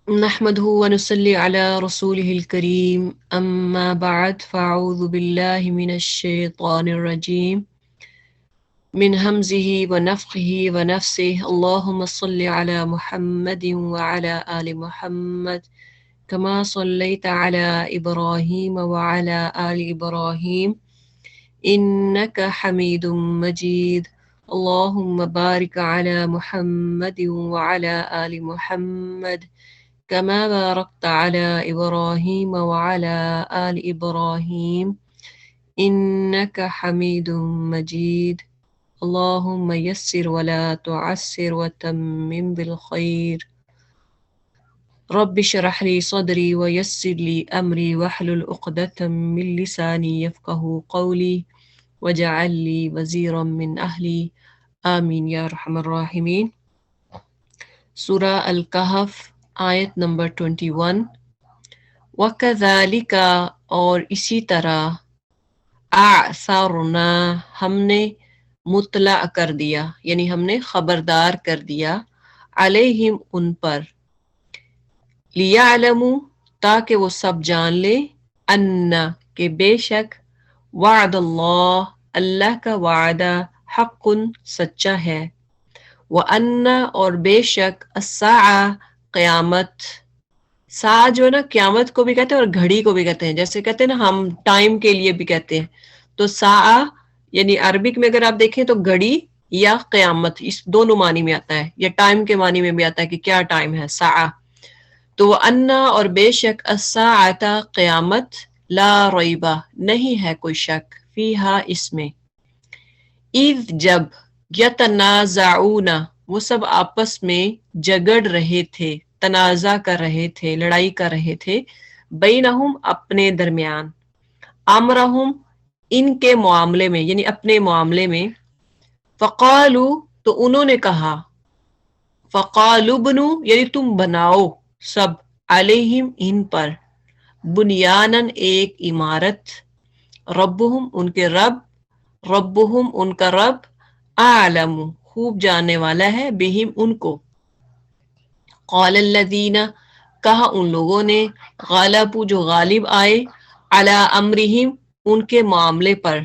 نحمده ونصلي على رسوله الكريم أما بعد فأعوذ بالله من الشيطان الرجيم من همزه ونفخه ونفسه اللهم صل على محمد وعلى آل محمد كما صليت على إبراهيم وعلى آل إبراهيم إنك حميد مجيد اللهم بارك على محمد وعلى آل محمد كما باركت على إبراهيم وعلى آل إبراهيم إنك حميد مجيد اللهم يسر ولا تعسر وتمم بالخير رب اشرح لي صدري ويسر لي أمري واحلل عقدة من لساني يفقه قولي واجعل لي وزيرا من أهلي آمين يا أرحم الراحمين. سورہ الکہف آیت نمبر 21. وَكَذَلِكَ اور اسی طرح اعثرنا ہم نے مطلع کر دیا یعنی ہم نے خبردار کر دیا علیہم ان پر لیعلموا تاکہ وہ سب جان لے ان کہ بے شک وعد اللہ اللہ کا وعدہ حق سچا ہے وَأَنَّ اور بے شک الساعہ قیامت ساعہ جو ہے نا قیامت کو بھی کہتے ہیں اور گھڑی کو بھی کہتے ہیں جیسے کہتے ہیں نا ہم ٹائم کے لیے بھی کہتے ہیں تو ساعہ یعنی عربک میں اگر آپ دیکھیں تو گھڑی یا قیامت اس دونوں معنی میں آتا ہے یا ٹائم کے معنی میں بھی آتا ہے کہ کیا ٹائم ہے ساعہ تو وَأَنَّ اور بے شک الساعہ قیامت لا ریبہ نہیں ہے کوئی شک فیہا اس میں اذ جب یتنازعون وہ سب آپس میں جگڑ رہے تھے تنازع کر رہے تھے لڑائی کر رہے تھے بینہم اپنے درمیان امرہم ان کے معاملے میں یعنی اپنے معاملے میں فقالو تو انہوں نے کہا فقالو بنو یعنی تم بناؤ سب علیہم ان پر بنیانن ایک عمارت ربہم ان کے رب ربہم ان کا رب اعلم خوب جاننے والا ہے بہم ان کو قال الذین کہا ان لوگوں نے غالبوا جو غالب آئے علی امرہم ان کے معاملے پر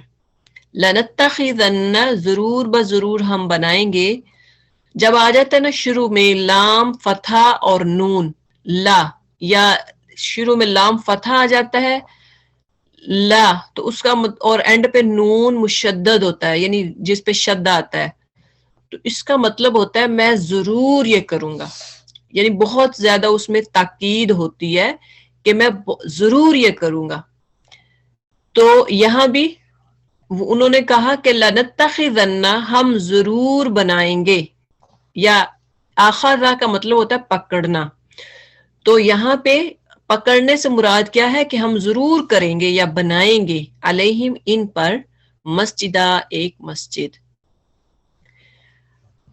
لنتخذن ضرور بضرور ہم بنائیں گے جب آ جاتا ہے نا شروع میں لام فتح اور نون لا یا شروع میں لام فتح آ جاتا ہے لا تو اس کا اور اینڈ پہ نون مشدد ہوتا ہے یعنی جس پہ شد آتا ہے تو اس کا مطلب ہوتا ہے میں ضرور یہ کروں گا یعنی بہت زیادہ اس میں تاکید ہوتی ہے کہ میں ضرور یہ کروں گا تو یہاں بھی انہوں نے کہا کہ لنتخذن ہم ضرور بنائیں گے یا آخذہ کا مطلب ہوتا ہے پکڑنا تو یہاں پہ پکڑنے سے مراد کیا ہے کہ ہم ضرور کریں گے یا بنائیں گے علیہم ان پر مسجدہ ایک مسجد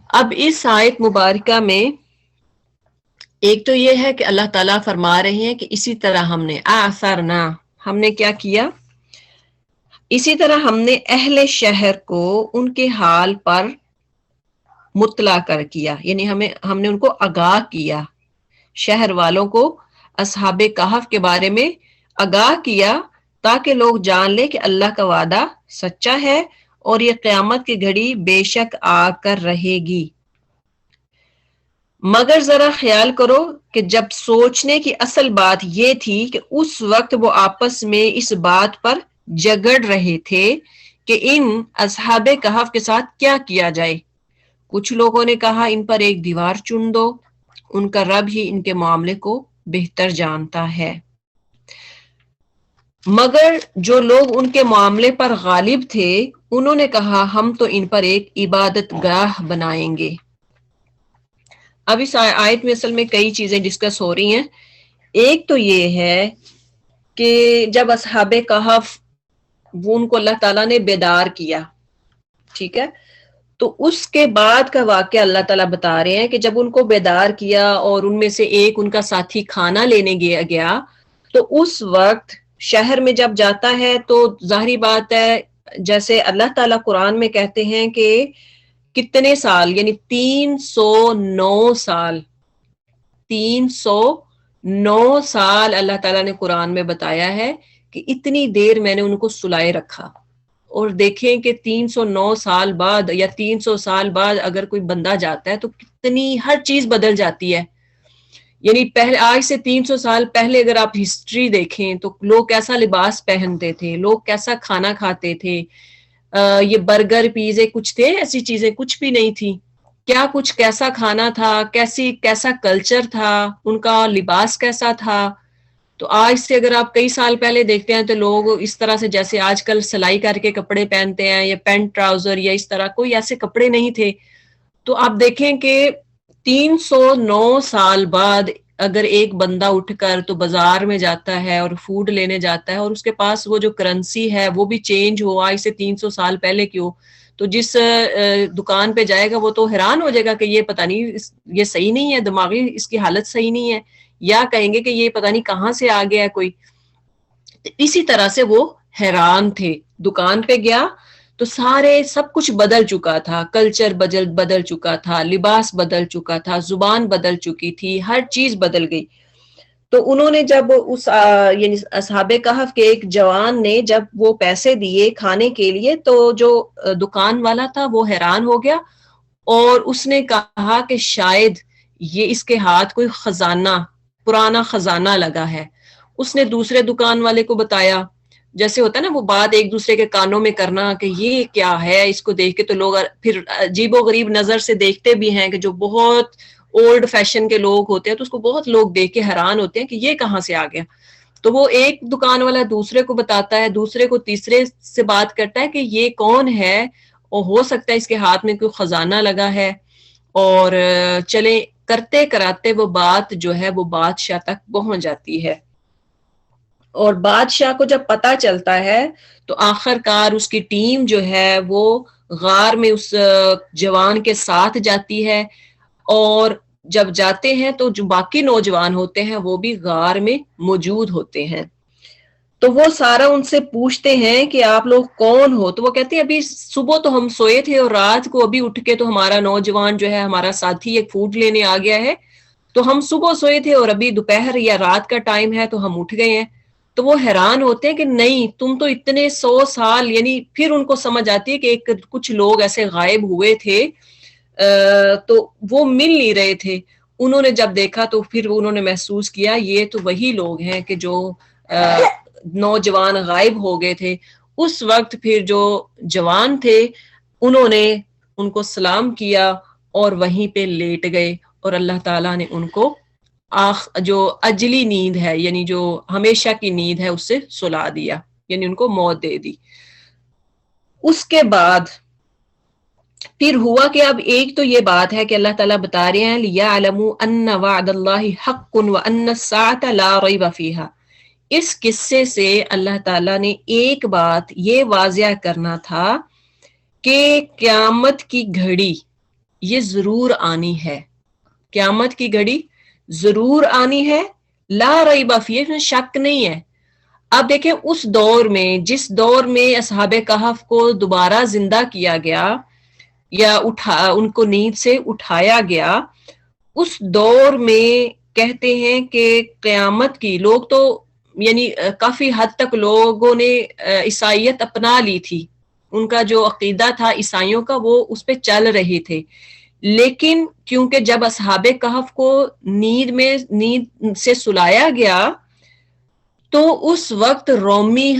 اب اس آیت مبارکہ میں ایک تو یہ ہے کہ اللہ تعالیٰ فرما رہے ہیں کہ اسی طرح ہم نے آثرنا ہم نے کیا کیا اسی طرح ہم نے اہل شہر کو ان کے حال پر مطلع کر کیا یعنی ہم نے ان کو آگاہ کیا شہر والوں کو اصحاب کہف کے بارے میں آگاہ کیا تاکہ لوگ جان لیں کہ اللہ کا وعدہ سچا ہے اور یہ قیامت کی گھڑی بے شک آ کر رہے گی مگر ذرا خیال کرو کہ جب سوچنے کی اصل بات یہ تھی کہ اس وقت وہ آپس میں اس بات پر جگڑ رہے تھے کہ ان اصحاب کہف کے ساتھ کیا کیا جائے کچھ لوگوں نے کہا ان پر ایک دیوار چن دو ان کا رب ہی ان کے معاملے کو بہتر جانتا ہے مگر جو لوگ ان کے معاملے پر غالب تھے انہوں نے کہا ہم تو ان پر ایک عبادت گاہ بنائیں گے اب اس آیت میں اصل میں کئی چیزیں ڈسکس ہو رہی ہیں ایک تو یہ ہے کہ جب اصحاب کہف وہ ان کو اللہ تعالیٰ نے بیدار کیا ٹھیک ہے تو اس کے بعد کا واقعہ اللہ تعالیٰ بتا رہے ہیں کہ جب ان کو بیدار کیا اور ان میں سے ایک ان کا ساتھی کھانا لینے گیا تو اس وقت شہر میں جب جاتا ہے تو ظاہری بات ہے جیسے اللہ تعالیٰ قرآن میں کہتے ہیں کہ کتنے سال یعنی 309 سال 309 9 سال اللہ تعالیٰ نے قرآن میں بتایا ہے کہ اتنی دیر میں نے ان کو سلائے رکھا. اور دیکھیں کہ 309 سال بعد یا 300 سال بعد اگر کوئی بندہ جاتا ہے تو کتنی ہر چیز بدل جاتی ہے. یعنی پہلے آج سے 300 سال پہلے اگر آپ ہسٹری دیکھیں تو لوگ کیسا لباس پہنتے تھے, لوگ کیسا کھانا کھاتے تھے. یہ برگر پیزے کچھ تھے, ایسی چیزیں کچھ بھی نہیں تھی. کیا کچھ کیسا کھانا تھا, کیسا کلچر تھا, ان کا لباس کیسا تھا. تو آج سے اگر آپ کئی سال پہلے دیکھتے ہیں تو لوگ اس طرح سے جیسے آج کل سلائی کر کے کپڑے پہنتے ہیں یا پینٹ ٹراؤزر یا اس طرح, کوئی ایسے کپڑے نہیں تھے. تو آپ دیکھیں کہ 309 سال بعد اگر ایک بندہ اٹھ کر تو بازار میں جاتا ہے اور فوڈ لینے جاتا ہے اور اس کے پاس وہ جو کرنسی ہے وہ بھی چینج ہو آج سے 300 سال پہلے کیوں, تو جس دکان پہ جائے گا وہ تو حیران ہو جائے گا کہ یہ پتہ نہیں یہ صحیح نہیں ہے, دماغی اس کی حالت صحیح نہیں ہے, یا کہیں گے کہ یہ پتہ نہیں کہاں سے آ گیا ہے کوئی. اسی طرح سے وہ حیران تھے. دکان پہ گیا تو سب کچھ بدل چکا تھا, کلچر بدل چکا تھا, لباس بدل چکا تھا, زبان بدل چکی تھی, ہر چیز بدل گئی. تو انہوں نے جب اس یعنی اصحاب کہف کے ایک جوان نے جب وہ پیسے دیے کھانے کے لیے تو جو دکان والا تھا وہ حیران ہو گیا اور اس نے کہا کہ شاید یہ اس کے ہاتھ کوئی خزانہ, پرانا خزانہ لگا ہے. اس نے دوسرے دکان والے کو بتایا, جیسے ہوتا ہے نا وہ بات ایک دوسرے کے کانوں میں کرنا کہ یہ کیا ہے, اس کو دیکھ کے تو لوگ پھر عجیب و غریب نظر سے دیکھتے بھی ہیں کہ جو بہت اولڈ فیشن کے لوگ ہوتے ہیں تو اس کو بہت لوگ دیکھ کے حیران ہوتے ہیں کہ یہ کہاں سے آ گیا. تو وہ ایک دکان والا دوسرے کو بتاتا ہے, دوسرے کو تیسرے سے بات کرتا ہے کہ یہ کون ہے, اور ہو سکتا ہے اس کے ہاتھ میں کوئی خزانہ لگا ہے. اور چلے کرتے کراتے وہ بات جو ہے وہ بادشاہ تک پہنچ جاتی ہے. اور بادشاہ کو جب پتہ چلتا ہے تو آخر کار اس کی ٹیم جو ہے وہ غار میں اس جوان کے ساتھ جاتی ہے, اور جب جاتے ہیں تو جو باقی نوجوان ہوتے ہیں وہ بھی غار میں موجود ہوتے ہیں. تو وہ سارا ان سے پوچھتے ہیں کہ آپ لوگ کون ہو, تو وہ کہتے ہیں ابھی صبح تو ہم سوئے تھے اور رات کو ابھی اٹھ کے تو ہمارا نوجوان جو ہے ہمارا ساتھی ایک فوڈ لینے آ گیا ہے, تو ہم صبح سوئے تھے اور ابھی دوپہر یا رات کا ٹائم ہے تو ہم اٹھ گئے ہیں. تو وہ حیران ہوتے ہیں کہ نہیں تم تو اتنے 100 سال, یعنی پھر ان کو سمجھ آتی ہے کہ کچھ لوگ ایسے غائب ہوئے تھے تو وہ مل نہیں رہے تھے. انہوں نے جب دیکھا تو پھر انہوں نے محسوس کیا یہ تو وہی لوگ ہیں کہ جو نوجوان غائب ہو گئے تھے. اس وقت پھر جو جوان تھے انہوں نے ان کو سلام کیا اور وہیں پہ لیٹ گئے, اور اللہ تعالیٰ نے ان کو جو اجلی نیند ہے یعنی جو ہمیشہ کی نیند ہے اس سے سلا دیا, یعنی ان کو موت دے دی. اس کے بعد پھر ہوا کہ اب ایک تو یہ بات ہے کہ اللہ تعالیٰ بتا رہے ہیں لِيَعْلَمُوا أَنَّ وَعْدَ اللَّهِ حَقٌّ وَأَنَّ السَّاعَةَ لَا رَيْبَ فِيهَا. اس قصے سے اللہ تعالیٰ نے ایک بات یہ واضح کرنا تھا کہ قیامت کی گھڑی یہ ضرور آنی ہے, قیامت کی گھڑی ضرور آنی ہے, لا ریب فیہ, میں شک نہیں ہے. اب دیکھیں اس دور میں, جس دور میں اصحاب کہف کو دوبارہ زندہ کیا گیا یا ان کو نیند سے اٹھایا گیا, اس دور میں کہتے ہیں کہ قیامت کی لوگ تو یعنی کافی حد تک لوگوں نے عیسائیت اپنا لی تھی, ان کا جو عقیدہ تھا عیسائیوں کا وہ اس پہ چل رہے تھے. لیکن کیونکہ جب اصحاب کہف کو نیند سے سلایا گیا تو اس وقت رومی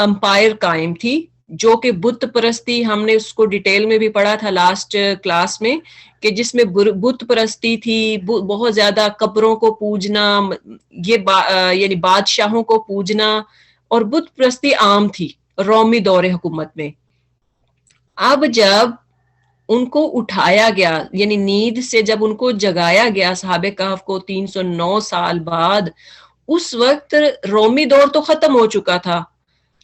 امپائر قائم تھی جو کہ بت پرستی, ہم نے اس کو ڈیٹیل میں بھی پڑھا تھا لاسٹ کلاس میں, کہ جس میں بت پرستی تھی, بہت زیادہ قبروں کو پوجنا, یہ یعنی بادشاہوں کو پوجنا, اور بت پرستی عام تھی رومی دور حکومت میں. اب جب ان کو اٹھایا گیا یعنی نیند سے جب ان کو جگایا گیا صحابہ کہف کو 309 سال بعد, اس وقت رومی دور تو ختم ہو چکا تھا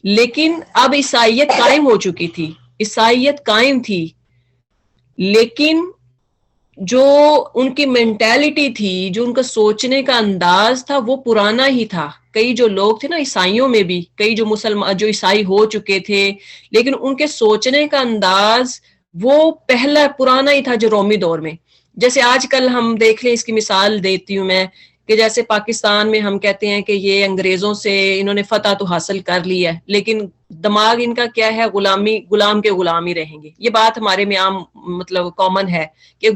لیکن اب عیسائیت قائم ہو چکی تھی, عیسائیت قائم تھی, لیکن جو ان کی مینٹیلٹی تھی, جو ان کا سوچنے کا انداز تھا وہ پرانا ہی تھا. کئی جو لوگ تھے نا عیسائیوں میں بھی, کئی جو مسلمان جو عیسائی ہو چکے تھے, لیکن ان کے سوچنے کا انداز وہ پہلا پرانا ہی تھا جو رومی دور میں. جیسے آج کل ہم دیکھ لیں, اس کی مثال دیتی ہوں میں کہ جیسے پاکستان میں ہم کہتے ہیں کہ یہ انگریزوں سے انہوں نے فتح تو حاصل کر لی ہے، لیکن دماغ ان کا کیا ہے، غلام کے غلام ہی رہیں گے. یہ بات ہمارے میں عام مطلب کامن ہے کہ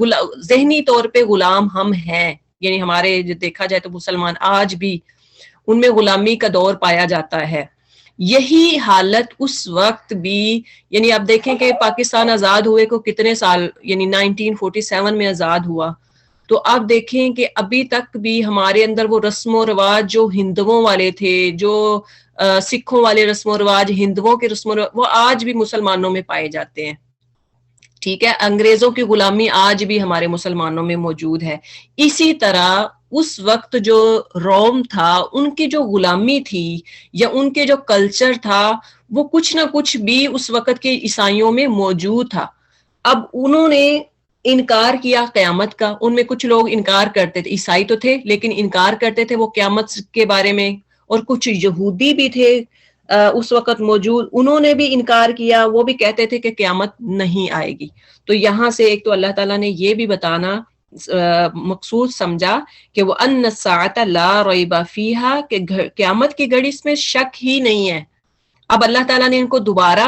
ذہنی طور پہ غلام ہم ہیں. یعنی ہمارے جو دیکھا جائے تو مسلمان آج بھی ان میں غلامی کا دور پایا جاتا ہے. یہی حالت اس وقت بھی، یعنی آپ دیکھیں کہ پاکستان آزاد ہوئے کو کتنے سال، یعنی 1947 میں آزاد ہوا، تو آپ دیکھیں کہ ابھی تک بھی ہمارے اندر وہ رسم و رواج جو ہندوؤں والے تھے، جو سکھوں والے رسم و رواج، ہندوؤں کے رسم و رواج، وہ آج بھی مسلمانوں میں پائے جاتے ہیں. ٹھیک ہے، انگریزوں کی غلامی آج بھی ہمارے مسلمانوں میں موجود ہے. اسی طرح اس وقت جو روم تھا، ان کی جو غلامی تھی یا ان کے جو کلچر تھا، وہ کچھ نہ کچھ بھی اس وقت کے عیسائیوں میں موجود تھا. اب انہوں نے انکار کیا قیامت کا. ان میں کچھ لوگ انکار کرتے تھے، عیسائی تو تھے لیکن انکار کرتے تھے وہ قیامت کے بارے میں، اور کچھ یہودی بھی تھے اس وقت موجود، انہوں نے بھی انکار کیا. وہ بھی کہتے تھے کہ قیامت نہیں آئے گی. تو یہاں سے ایک تو اللہ تعالیٰ نے یہ بھی بتانا مقصود سمجھا کہ وہ ان الساعۃ لا ریب فیہا، کہ قیامت کی گھڑی اس میں شک ہی نہیں ہے. اب اللہ تعالیٰ نے ان کو دوبارہ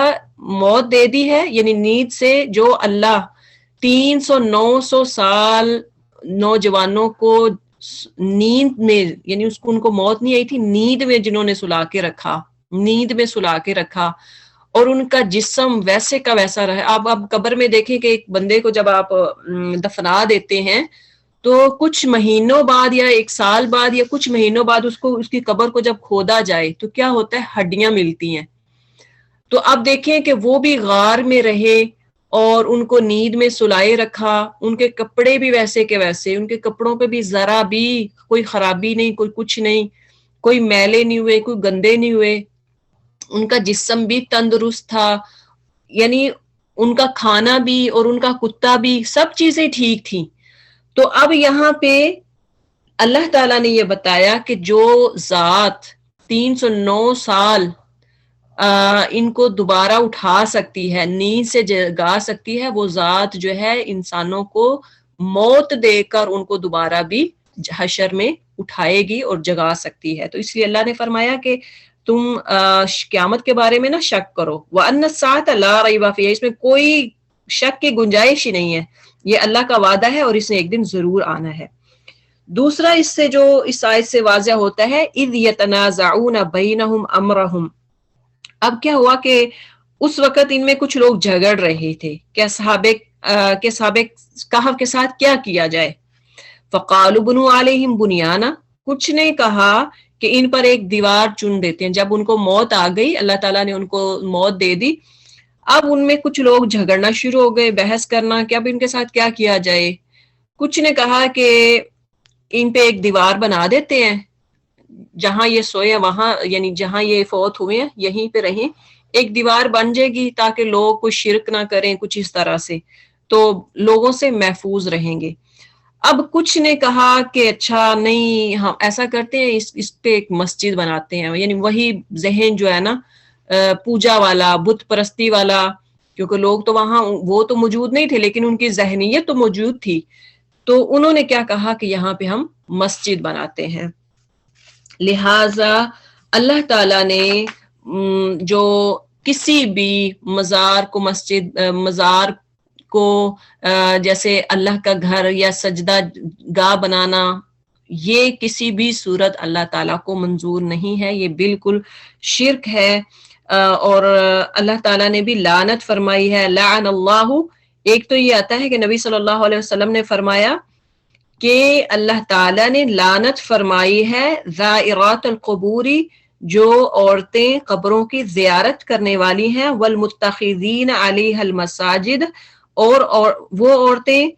موت دے دی ہے، یعنی نیند سے. جو اللہ 300-900 سال نوجوانوں کو نیند میں، یعنی اس کو ان کو موت نہیں آئی تھی، نیند میں جنہوں نے سلا کے رکھا، نیند میں سلا کے رکھا، اور ان کا جسم ویسے کا ویسا رہا. آپ قبر میں دیکھیں کہ ایک بندے کو جب آپ دفنا دیتے ہیں تو کچھ مہینوں بعد یا ایک سال بعد یا کچھ مہینوں بعد اس کی قبر کو جب کھودا جائے تو کیا ہوتا ہے، ہڈیاں ملتی ہیں. تو آپ دیکھیں کہ وہ بھی غار میں رہے اور ان کو نیند میں سلائے رکھا. ان کے کپڑے بھی ویسے کے ویسے، ان کے کپڑوں پہ بھی ذرا بھی کوئی خرابی نہیں، کوئی کچھ نہیں، کوئی میلے نہیں ہوئے، کوئی گندے نہیں ہوئے. ان کا جسم بھی تندرست تھا، یعنی ان کا کھانا بھی اور ان کا کتا بھی، سب چیزیں ٹھیک تھیں. تو اب یہاں پہ اللہ تعالیٰ نے یہ بتایا کہ جو ذات 309 سال ان کو دوبارہ اٹھا سکتی ہے، نیند سے جگا سکتی ہے، وہ ذات جو ہے انسانوں کو موت دے کر ان کو دوبارہ بھی حشر میں اٹھائے گی اور جگا سکتی ہے. تو اس لیے اللہ نے فرمایا کہ تم قیامت کے بارے میں نہ شک کرو. وَأَنَّ السَّاعَةَ لَا رَيْبَ فِيهَا، اس میں کوئی شک کی گنجائش ہی نہیں ہے، یہ اللہ کا وعدہ ہے اور اس نے ایک دن ضرور آنا ہے. دوسرا اس سے جو اس آیت سے واضح ہوتا ہے، اِذْ يَتَنَازَعُونَ بَيْنَهُمْ أَمْرَهُمْ. اب کیا ہوا کہ اس وقت ان میں کچھ لوگ جھگڑ رہے تھے کہ صحابہ کہف کے ساتھ کیا کیا جائے. فَقَالُوا بُنُوا عَلَيْهِمْ بُنْيَانًا، کچھ نے کہا کہ ان پر ایک دیوار چن دیتے ہیں. جب ان کو موت آ گئی، اللہ تعالیٰ نے ان کو موت دے دی، اب ان میں کچھ لوگ جھگڑنا شروع ہو گئے، بحث کرنا کہ اب ان کے ساتھ کیا کیا جائے. کچھ نے کہا کہ ان پہ ایک دیوار بنا دیتے ہیں، جہاں یہ سوئے وہاں، یعنی جہاں یہ فوت ہوئے ہیں یہیں پہ رہیں، ایک دیوار بن جائے گی تاکہ لوگ کوئی شرک نہ کریں، کچھ اس طرح سے، تو لوگوں سے محفوظ رہیں گے. اب کچھ نے کہا کہ اچھا نہیں، ہم ایسا کرتے ہیں، اس پہ ایک مسجد بناتے ہیں. یعنی وہی ذہن جو ہے نا پوجا والا، بت پرستی والا، کیونکہ لوگ تو وہاں وہ تو موجود نہیں تھے لیکن ان کی ذہنیت تو موجود تھی. تو انہوں نے کیا کہا کہ یہاں پہ ہم مسجد بناتے ہیں. لہٰذا اللہ تعالیٰ نے جو کسی بھی مزار کو مزار کو جیسے اللہ کا گھر یا سجدہ گاہ بنانا، یہ کسی بھی صورت اللہ تعالیٰ کو منظور نہیں ہے، یہ بالکل شرک ہے. اور اللہ تعالیٰ نے بھی لعنت فرمائی ہے. لعن اللہ، ایک تو یہ آتا ہے کہ نبی صلی اللہ علیہ وسلم نے فرمایا کہ اللہ تعالیٰ نے لعنت فرمائی ہے زائرات القبور، جو عورتیں قبروں کی زیارت کرنے والی ہیں، والمتخذین علیہ المساجد، اور وہ عورتیں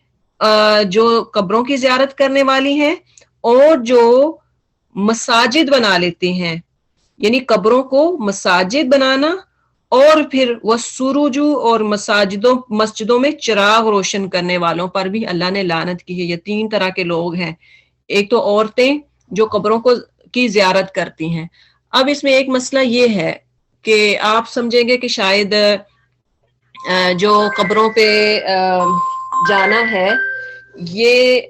جو قبروں کی زیارت کرنے والی ہیں اور جو مساجد بنا لیتے ہیں، یعنی قبروں کو مساجد بنانا، اور پھر وہ سروجو اور مسجدوں میں چراغ روشن کرنے والوں پر بھی اللہ نے لعنت کی ہے. یہ 3 طرح کے لوگ ہیں. ایک تو عورتیں جو قبروں کی زیارت کرتی ہیں. اب اس میں ایک مسئلہ یہ ہے کہ آپ سمجھیں گے کہ شاید جو قبروں پہ جانا ہے، یہ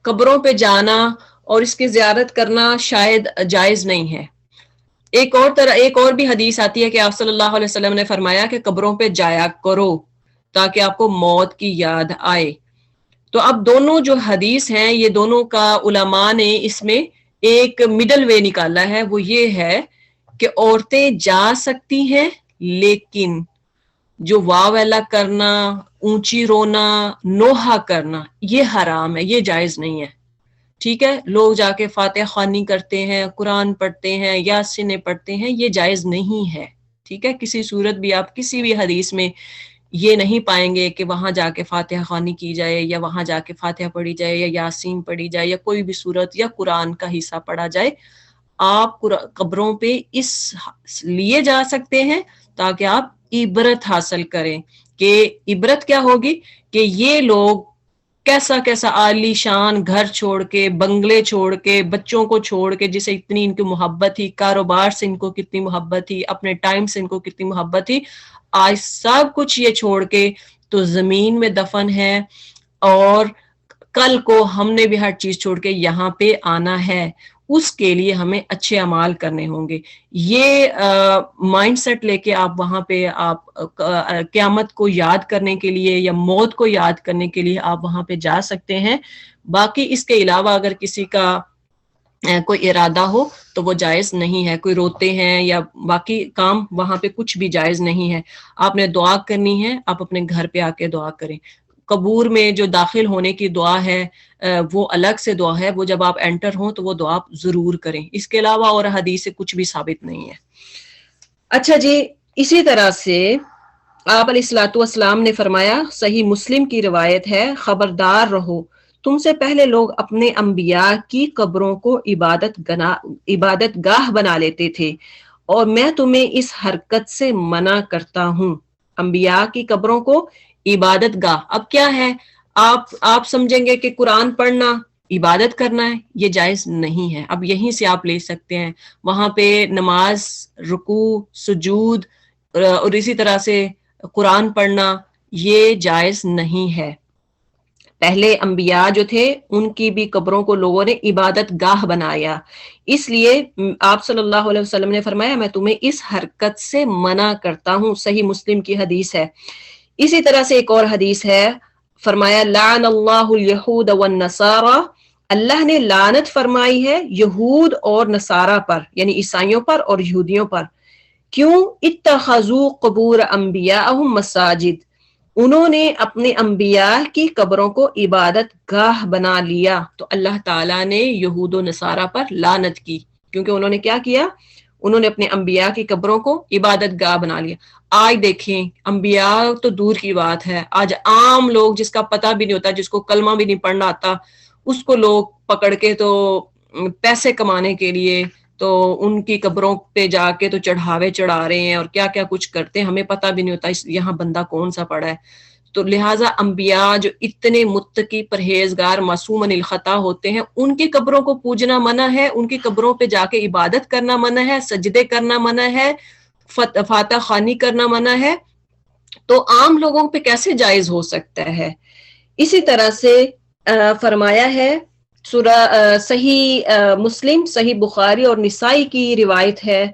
قبروں پہ جانا اور اس کی زیارت کرنا شاید جائز نہیں ہے. ایک اور بھی حدیث آتی ہے کہ آپ صلی اللہ علیہ وسلم نے فرمایا کہ قبروں پہ جایا کرو تاکہ آپ کو موت کی یاد آئے. تو اب دونوں جو حدیث ہیں یہ دونوں کا علماء نے اس میں ایک مڈل وے نکالا ہے. وہ یہ ہے کہ عورتیں جا سکتی ہیں لیکن جو واو ویلا کرنا، اونچی رونا، نوحہ کرنا یہ حرام ہے، یہ جائز نہیں ہے. ٹھیک ہے، لوگ جا کے فاتحہ خوانی کرتے ہیں، قرآن پڑھتے ہیں، یاسین پڑھتے ہیں، یہ جائز نہیں ہے. ٹھیک ہے، کسی صورت بھی آپ کسی بھی حدیث میں یہ نہیں پائیں گے کہ وہاں جا کے فاتحہ خوانی کی جائے یا وہاں جا کے فاتحہ پڑھی جائے یا یاسین پڑھی جائے یا کوئی بھی صورت یا قرآن کا حصہ پڑھا جائے. آپ قبروں پہ اس لیے جا سکتے ہیں تاکہ آپ عبرت حاصل کریں. کہ عبرت کیا ہوگی کہ یہ لوگ کیسا کیسا عالی شان گھر چھوڑ کے، بنگلے چھوڑ کے، بچوں کو چھوڑ کے، جسے اتنی ان کی محبت تھی، کاروبار سے ان کو کتنی محبت تھی، اپنے ٹائم سے ان کو کتنی محبت تھی، آج سب کچھ یہ چھوڑ کے تو زمین میں دفن ہے اور کل کو ہم نے بھی ہر چیز چھوڑ کے یہاں پہ آنا ہے. اس کے لیے ہمیں اچھے اعمال کرنے ہوں گے. یہ مائنڈ سیٹ لے کے آپ وہاں پہ آپ قیامت کو یاد کرنے کے لیے یا موت کو یاد کرنے کے لیے آپ وہاں پہ جا سکتے ہیں. باقی اس کے علاوہ اگر کسی کا کوئی ارادہ ہو تو وہ جائز نہیں ہے. کوئی روتے ہیں یا باقی کام وہاں پہ کچھ بھی جائز نہیں ہے. آپ نے دعا کرنی ہے، آپ اپنے گھر پہ آ کے دعا کریں. قبور میں جو داخل ہونے کی دعا ہے وہ الگ سے دعا ہے، وہ جب آپ انٹر ہوں تو وہ دعا ضرور کریں. اس کے علاوہ اور حدیث سے کچھ بھی ثابت نہیں ہے. اچھا جی، اسی طرح سے آپ علیہ الصلوۃ والسلام نے فرمایا، صحیح مسلم کی روایت ہے، خبردار رہو، تم سے پہلے لوگ اپنے انبیاء کی قبروں کو عبادت گاہ بنا لیتے تھے اور میں تمہیں اس حرکت سے منع کرتا ہوں. انبیاء کی قبروں کو عبادت گاہ، اب کیا ہے، آپ سمجھیں گے کہ قرآن پڑھنا عبادت کرنا ہے، یہ جائز نہیں ہے. اب یہیں سے آپ لے سکتے ہیں، وہاں پہ نماز، رکوع، سجود اور اسی طرح سے قرآن پڑھنا یہ جائز نہیں ہے. پہلے انبیاء جو تھے ان کی بھی قبروں کو لوگوں نے عبادت گاہ بنایا، اس لیے آپ صلی اللہ علیہ وسلم نے فرمایا میں تمہیں اس حرکت سے منع کرتا ہوں. صحیح مسلم کی حدیث ہے. اسی طرح سے ایک اور حدیث ہے، فرمایا لعن اللہ الیہود والنصارى، اللہ نے لعنت فرمائی ہے یہود اور نصارہ پر، یعنی عیسائیوں پر اور یہودیوں پر. کیوں؟ اتخذوا قبور انبیاءہم مساجد، انہوں نے اپنے انبیاء کی قبروں کو عبادت گاہ بنا لیا. تو اللہ تعالیٰ نے یہود و نصارہ پر لعنت کی کیونکہ انہوں نے کیا کیا، انہوں نے اپنے انبیاء کی قبروں کو عبادت گاہ بنا لیا. آج دیکھیں، انبیاء تو دور کی بات ہے، آج عام لوگ جس کا پتہ بھی نہیں ہوتا، جس کو کلمہ بھی نہیں پڑھنا آتا، اس کو لوگ پکڑ کے تو پیسے کمانے کے لیے تو ان کی قبروں پہ جا کے تو چڑھاوے چڑھا رہے ہیں اور کیا کیا کچھ کرتے ہیں، ہمیں پتہ بھی نہیں ہوتا یہاں بندہ کون سا پڑا ہے. تو لہٰذا انبیاء جو اتنے متقی، پرہیزگار، معصوم عن الخطا ہوتے ہیں، ان کی قبروں کو پوجنا منع ہے، ان کی قبروں پہ جا کے عبادت کرنا منع ہے، سجدے کرنا منع ہے، فاتحہ خوانی کرنا منع ہے. تو عام لوگوں پہ کیسے جائز ہو سکتا ہے؟ اسی طرح سے فرمایا ہے، سورہ صحیح مسلم، صحیح بخاری اور نسائی کی روایت ہے،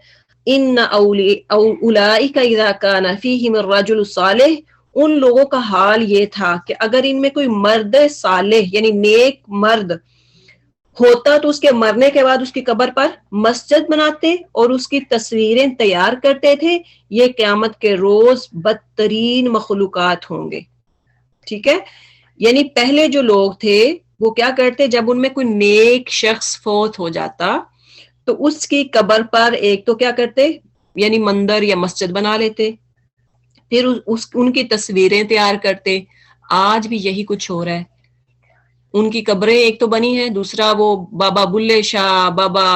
ان اولئک اذا کان فیہم الرجل الصالح، ان لوگوں کا حال یہ تھا کہ اگر ان میں کوئی مرد صالح یعنی نیک مرد ہوتا تو اس کے مرنے کے بعد اس کی قبر پر مسجد بناتے اور اس کی تصویریں تیار کرتے تھے. یہ قیامت کے روز بدترین مخلوقات ہوں گے. ٹھیک ہے، یعنی پہلے جو لوگ تھے وہ کیا کرتے، جب ان میں کوئی نیک شخص فوت ہو جاتا تو اس کی قبر پر ایک تو کیا کرتے، یعنی مندر یا مسجد بنا لیتے، پھر ان کی تصویریں تیار کرتے. آج بھی یہی کچھ ہو رہا ہے. ان کی قبریں ایک تو بنی ہے، دوسرا وہ بابا بلے شاہ، بابا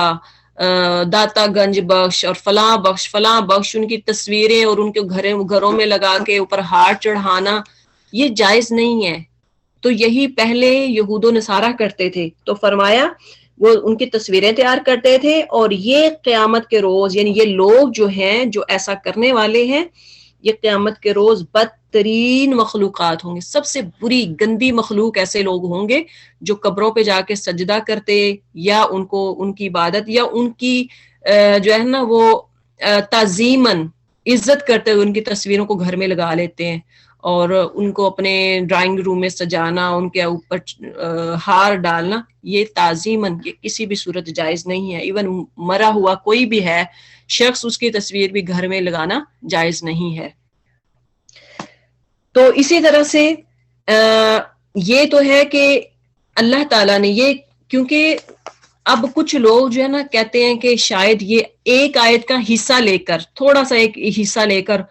داتا گنج بخش اور فلاں بخش فلاں بخش، ان کی تصویریں اور ان کے گھروں میں لگا کے اوپر ہار چڑھانا یہ جائز نہیں ہے. تو یہی پہلے یہود و نصارہ کرتے تھے. تو فرمایا وہ ان کی تصویریں تیار کرتے تھے اور یہ قیامت کے روز، یعنی یہ لوگ جو ہیں جو ایسا کرنے والے ہیں، یہ قیامت کے روز بدترین مخلوقات ہوں گے، سب سے بری گندی مخلوق ایسے لوگ ہوں گے جو قبروں پہ جا کے سجدہ کرتے، یا ان کو ان کی عبادت، یا ان کی جو ہے نا وہ تعظیماً عزت کرتے ہوئے ان کی تصویروں کو گھر میں لگا لیتے ہیں، اور ان کو اپنے ڈرائنگ روم میں سجانا، ان کے اوپر ہار ڈالنا، یہ تعظیماً یہ کسی بھی صورت جائز نہیں ہے۔ ایون مرا ہوا کوئی بھی ہے شخص، اس کی تصویر بھی گھر میں لگانا جائز نہیں ہے۔ تو اسی طرح سے یہ تو ہے کہ اللہ تعالیٰ نے یہ، کیونکہ اب کچھ لوگ جو ہے نا کہتے ہیں کہ شاید یہ ایک آیت کا حصہ لے کر، تھوڑا سا ایک حصہ لے کر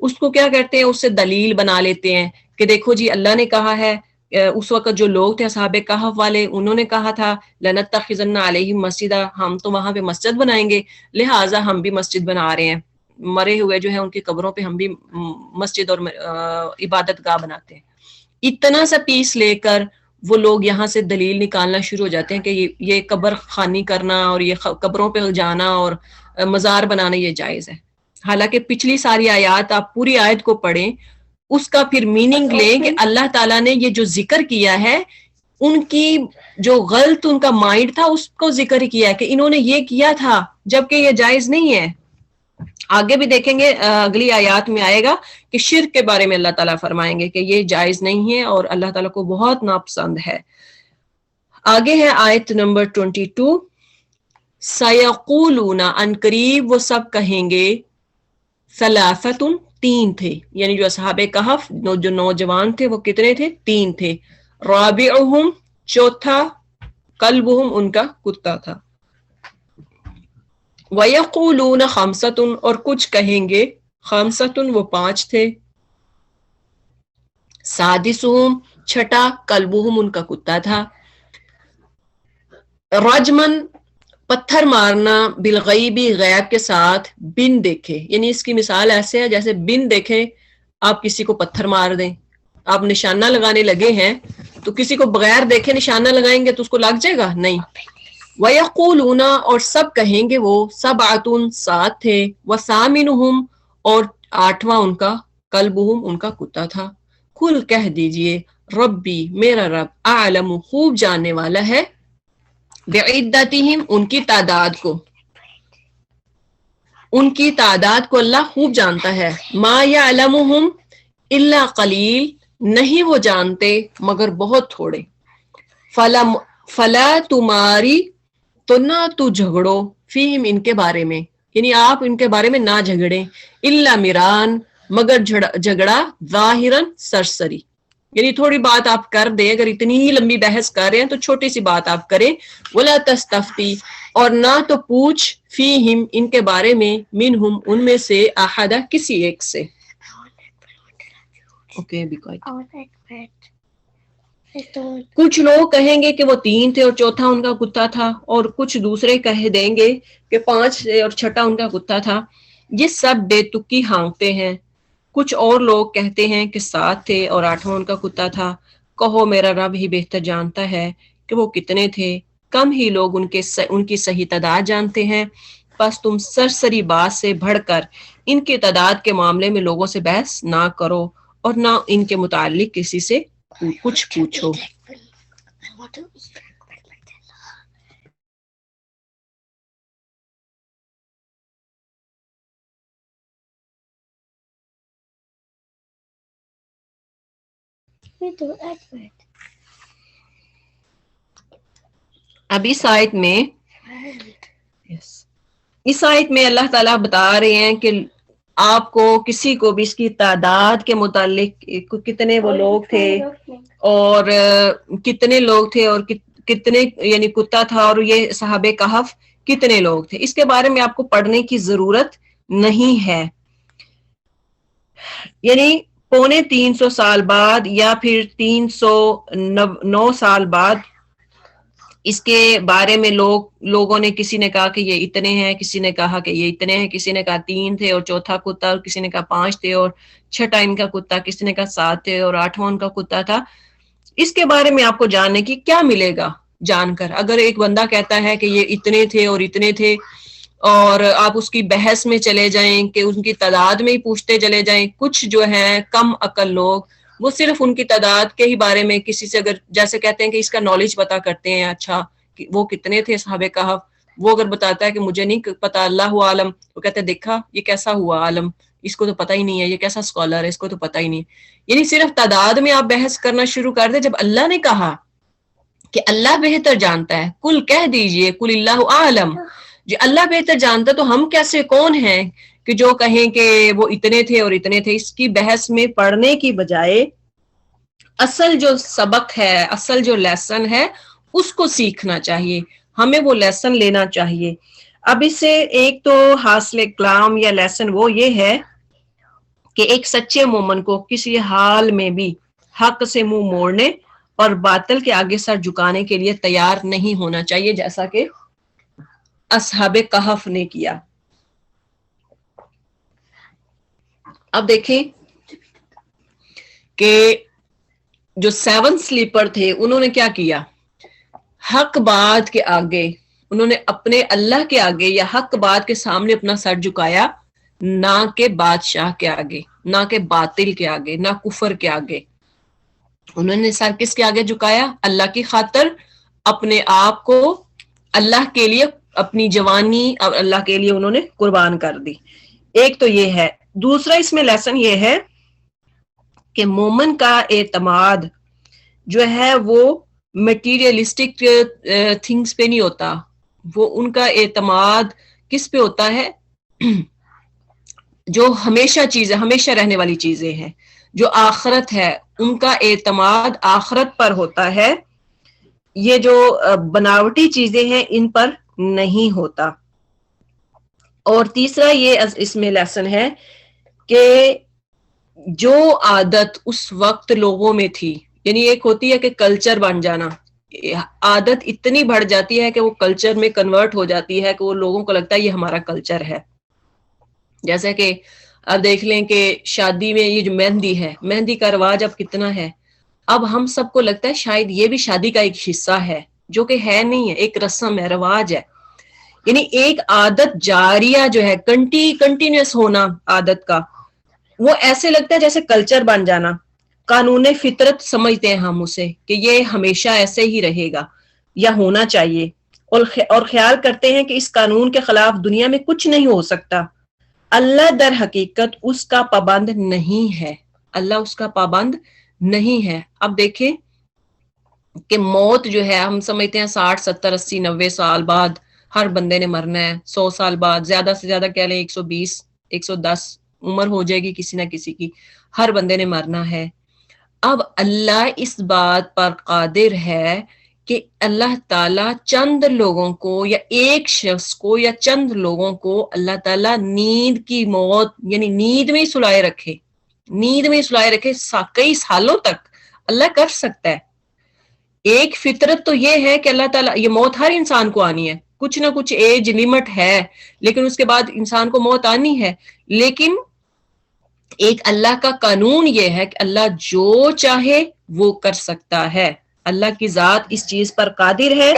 اس کو کیا کرتے ہیں، اس سے دلیل بنا لیتے ہیں کہ دیکھو جی اللہ نے کہا ہے، اس وقت جو لوگ تھے اصحاب کہف والے، انہوں نے کہا تھا لَنَتَّخِذَنَّ عَلَيْهِمْ مَسْجِدًا، ہم تو وہاں پہ مسجد بنائیں گے، لہٰذا ہم بھی مسجد بنا رہے ہیں، مرے ہوئے جو ہیں ان کی قبروں پہ ہم بھی مسجد اور عبادت گاہ بناتے ہیں۔ اتنا سا پیس لے کر وہ لوگ یہاں سے دلیل نکالنا شروع ہو جاتے ہیں کہ یہ قبر خوانی کرنا اور یہ قبروں پہ جانا اور مزار بنانا یہ جائز ہے۔ حالانکہ پچھلی ساری آیات آپ پوری آیت کو پڑھیں، اس کا پھر میننگ لیں کہ اللہ تعالیٰ نے یہ جو ذکر کیا ہے، ان کی جو غلط ان کا مائنڈ تھا اس کو ذکر کیا ہے کہ انہوں نے یہ کیا تھا، جبکہ یہ جائز نہیں ہے۔ آگے بھی دیکھیں گے، اگلی آیات میں آئے گا کہ شرک کے بارے میں اللہ تعالیٰ فرمائیں گے کہ یہ جائز نہیں ہے اور اللہ تعالیٰ کو بہت ناپسند ہے۔ آگے ہے آیت نمبر 22، سَيَقُولُونَ، ان قریب وہ سب کہیں گے، ثلاثۃ، تین تھے، یعنی جو اصحاب کہف جو نوجوان تھے وہ کتنے تھے؟ تین تھے، رابعہم، چوتھا، کلبہم، ان کا کتا تھا، وَيَقُولُونَ خَمْسَةٌ، اور کچھ کہیں گے، خَمْسَةٌ، وہ پانچ تھے، سادسہم، چھٹا، کلبہم، ان کا کتا تھا، رجمن، پتھر مارنا، بالغیبی، غیب کے ساتھ، بن دیکھے، یعنی اس کی مثال ایسے ہے جیسے بن دیکھے آپ کسی کو پتھر مار دیں، آپ نشانہ لگانے لگے ہیں تو کسی کو بغیر دیکھے نشانہ لگائیں گے تو اس کو لگ جائے گا؟ نہیں۔ وَيَقُولُونَ، اور سب کہیں گے وہ، سَبْعَةٌ، سات تھے، وَثَامِنُهُمْ، اور آٹھواں ان کا، کلبہم، ان کا کتا تھا، قل، کہہ دیجئے، ربی، میرا رب، اعلم، خوب جاننے والا ہے، بعدتہم، ان کی تعداد کو، ان کی تعداد کو اللہ خوب جانتا ہے، ما یعلمہم الا قلیل، نہیں وہ جانتے مگر بہت تھوڑے، فلا تماری، تو نہ تو جھگڑو، فیہم، ان کے بارے میں، یعنی آپ ان کے بارے میں نہ جھگڑیں، الا مران، مگر جھگڑا، ظاہراً، سرسری، یعنی تھوڑی بات آپ کر دیں، اگر اتنی ہی لمبی بحث کر رہے ہیں تو چھوٹی سی بات آپ کریں، ولا تستفتی، اور نہ تو پوچھ، فیہم، ان کے بارے میں، منہم، ان میں سے، احدہ، کسی ایک سے۔ اوکے، کچھ لوگ کہیں گے کہ وہ تین تھے اور چوتھا ان کا کتا تھا، اور کچھ دوسرے کہہ دیں گے کہ پانچ تھے اور چھٹا ان کا کتا تھا، یہ سب بے تکی ہانکتے ہیں۔ کچھ اور لوگ کہتے ہیں کہ سات تھے اور آٹھواں ان کا کتا تھا، کہو میرا رب ہی بہتر جانتا ہے کہ وہ کتنے تھے، کم ہی لوگ ان کی صحیح تعداد جانتے ہیں، بس تم سرسری بات سے بڑھ کر ان کی تعداد کے معاملے میں لوگوں سے بحث نہ کرو اور نہ ان کے متعلق کسی سے کچھ پوچھو۔ اب اس آیت میں اللہ تعالیٰ بتا رہے ہیں کہ آپ کو کسی کو بھی اس کی تعداد کے متعلق، کتنے وہ لوگ تھے اور کتنے لوگ تھے اور کتنے، یعنی کتا تھا، اور یہ صحابہ کہف کتنے لوگ تھے، اس کے بارے میں آپ کو پڑھنے کی ضرورت نہیں ہے۔ یعنی 350 سال بعد یا پھر 309 سال بعد اس کے بارے میں لوگوں نے، کسی نے کہا کہ یہ اتنے ہیں، کسی نے کہا کہ یہ اتنے ہیں، کسی نے کہا 3 تھے اور چوتھا کتا، اور کسی نے کہا 5 تھے اور چھٹا ان کا کتا، کسی نے کہا 7 تھے اور آٹھواں ان کا کتا تھا۔ اس کے بارے میں آپ کو جاننے کی کیا ملے گا جان کر؟ اگر ایک بندہ کہتا ہے کہ یہ اتنے تھے اور اتنے تھے اور آپ اس کی بحث میں چلے جائیں کہ ان کی تعداد میں ہی پوچھتے چلے جائیں. کچھ جو ہیں کم عقل لوگ وہ صرف ان کی تعداد کے ہی بارے میں کسی سے اگر جیسے کہتے ہیں کہ اس کا نالج پتا کرتے ہیں, اچھا وہ کتنے تھے اصحاب کہف, وہ اگر بتاتا ہے کہ مجھے نہیں پتا اللہ عالم, وہ کہتے ہیں دیکھا یہ کیسا ہوا عالم, اس کو تو پتہ ہی نہیں ہے, یہ کیسا اسکالر ہے, اس کو تو پتہ ہی نہیں. یعنی صرف تعداد میں آپ بحث کرنا شروع کر دیں. جب اللہ نے کہا کہ اللہ بہتر جانتا ہے, کل کہہ دیجئے کل اللہ عالم, جو اللہ بہتر جانتا تو ہم کیسے کون ہیں کہ جو کہیں کہ وہ اتنے تھے اور اتنے تھے. اس کی بحث میں پڑھنے کی بجائے اصل جو سبق ہے, اصل جو لیسن ہے اس کو سیکھنا چاہیے, ہمیں وہ لیسن لینا چاہیے. اب اس سے ایک تو حاصل کلام یا لیسن وہ یہ ہے کہ ایک سچے مومن کو کسی حال میں بھی حق سے منہ موڑنے اور باطل کے آگے سر جھکانے کے لیے تیار نہیں ہونا چاہیے, جیسا کہ اصحاب کہف نے کیا. اب دیکھیں کہ جو 7 سلیپر تھے انہوں نے کیا کیا, حق بات کے آگے انہوں نے اپنے اللہ کے آگے یا حق بات کے سامنے اپنا سر جھکایا, نہ کہ بادشاہ کے آگے, نہ کہ باطل کے آگے, نہ کفر کے آگے. انہوں نے سر کس کے آگے جھکایا, اللہ کی خاطر, اپنے آپ کو اللہ کے لیے, اپنی جوانی اور اللہ کے لیے انہوں نے قربان کر دی. ایک تو یہ ہے. دوسرا اس میں لیسن یہ ہے کہ مومن کا اعتماد جو ہے وہ میٹیریلسٹک تھنگس پہ نہیں ہوتا, وہ ان کا اعتماد کس پہ ہوتا ہے, جو ہمیشہ چیزیں, ہمیشہ رہنے والی چیزیں ہیں, جو آخرت ہے, ان کا اعتماد آخرت پر ہوتا ہے. یہ جو بناوٹی چیزیں ہیں ان پر نہیں ہوتا. اور تیسرا یہ اس میں لیسن ہے کہ جو عادت اس وقت لوگوں میں تھی, یعنی ایک ہوتی ہے کہ کلچر بن جانا, عادت اتنی بڑھ جاتی ہے کہ وہ کلچر میں کنورٹ ہو جاتی ہے کہ وہ لوگوں کو لگتا ہے یہ ہمارا کلچر ہے. جیسے کہ اب دیکھ لیں کہ شادی میں یہ جو مہندی ہے, مہندی کا رواج اب کتنا ہے, اب ہم سب کو لگتا ہے شاید یہ بھی شادی کا ایک حصہ ہے, جو کہ ہے نہیں ہے, ایک رسم ہے, رواج ہے. یعنی ایک عادت جاریہ جو ہے, کنٹینیوس ہونا عادت کا, وہ ایسے لگتا ہے جیسے کلچر بن جانا. قانون فطرت سمجھتے ہیں ہم اسے کہ یہ ہمیشہ ایسے ہی رہے گا یا ہونا چاہیے, اور خیال کرتے ہیں کہ اس قانون کے خلاف دنیا میں کچھ نہیں ہو سکتا. اللہ در حقیقت اس کا پابند نہیں ہے, اللہ اس کا پابند نہیں ہے. اب دیکھیں کہ موت جو ہے ہم سمجھتے ہیں 60 70 80 90 سال بعد ہر بندے نے مرنا ہے, 100 سال بعد, زیادہ سے زیادہ کہہ لیں 120 110 عمر ہو جائے گی کسی نہ کسی کی, ہر بندے نے مرنا ہے. اب اللہ اس بات پر قادر ہے کہ اللہ تعالیٰ چند لوگوں کو یا ایک شخص کو یا چند لوگوں کو اللہ تعالیٰ نیند کی موت, یعنی نیند میں ہی سلائے رکھے, نیند میں ہی سلائے رکھے کئی سالوں تک. اللہ کر سکتا ہے. ایک فطرت تو یہ ہے کہ اللہ تعالیٰ, یہ موت ہر انسان کو آنی ہے, کچھ نہ کچھ ایج لمٹ ہے, لیکن اس کے بعد انسان کو موت آنی ہے. لیکن ایک اللہ کا قانون یہ ہے کہ اللہ جو چاہے وہ کر سکتا ہے. اللہ کی ذات اس چیز پر قادر ہے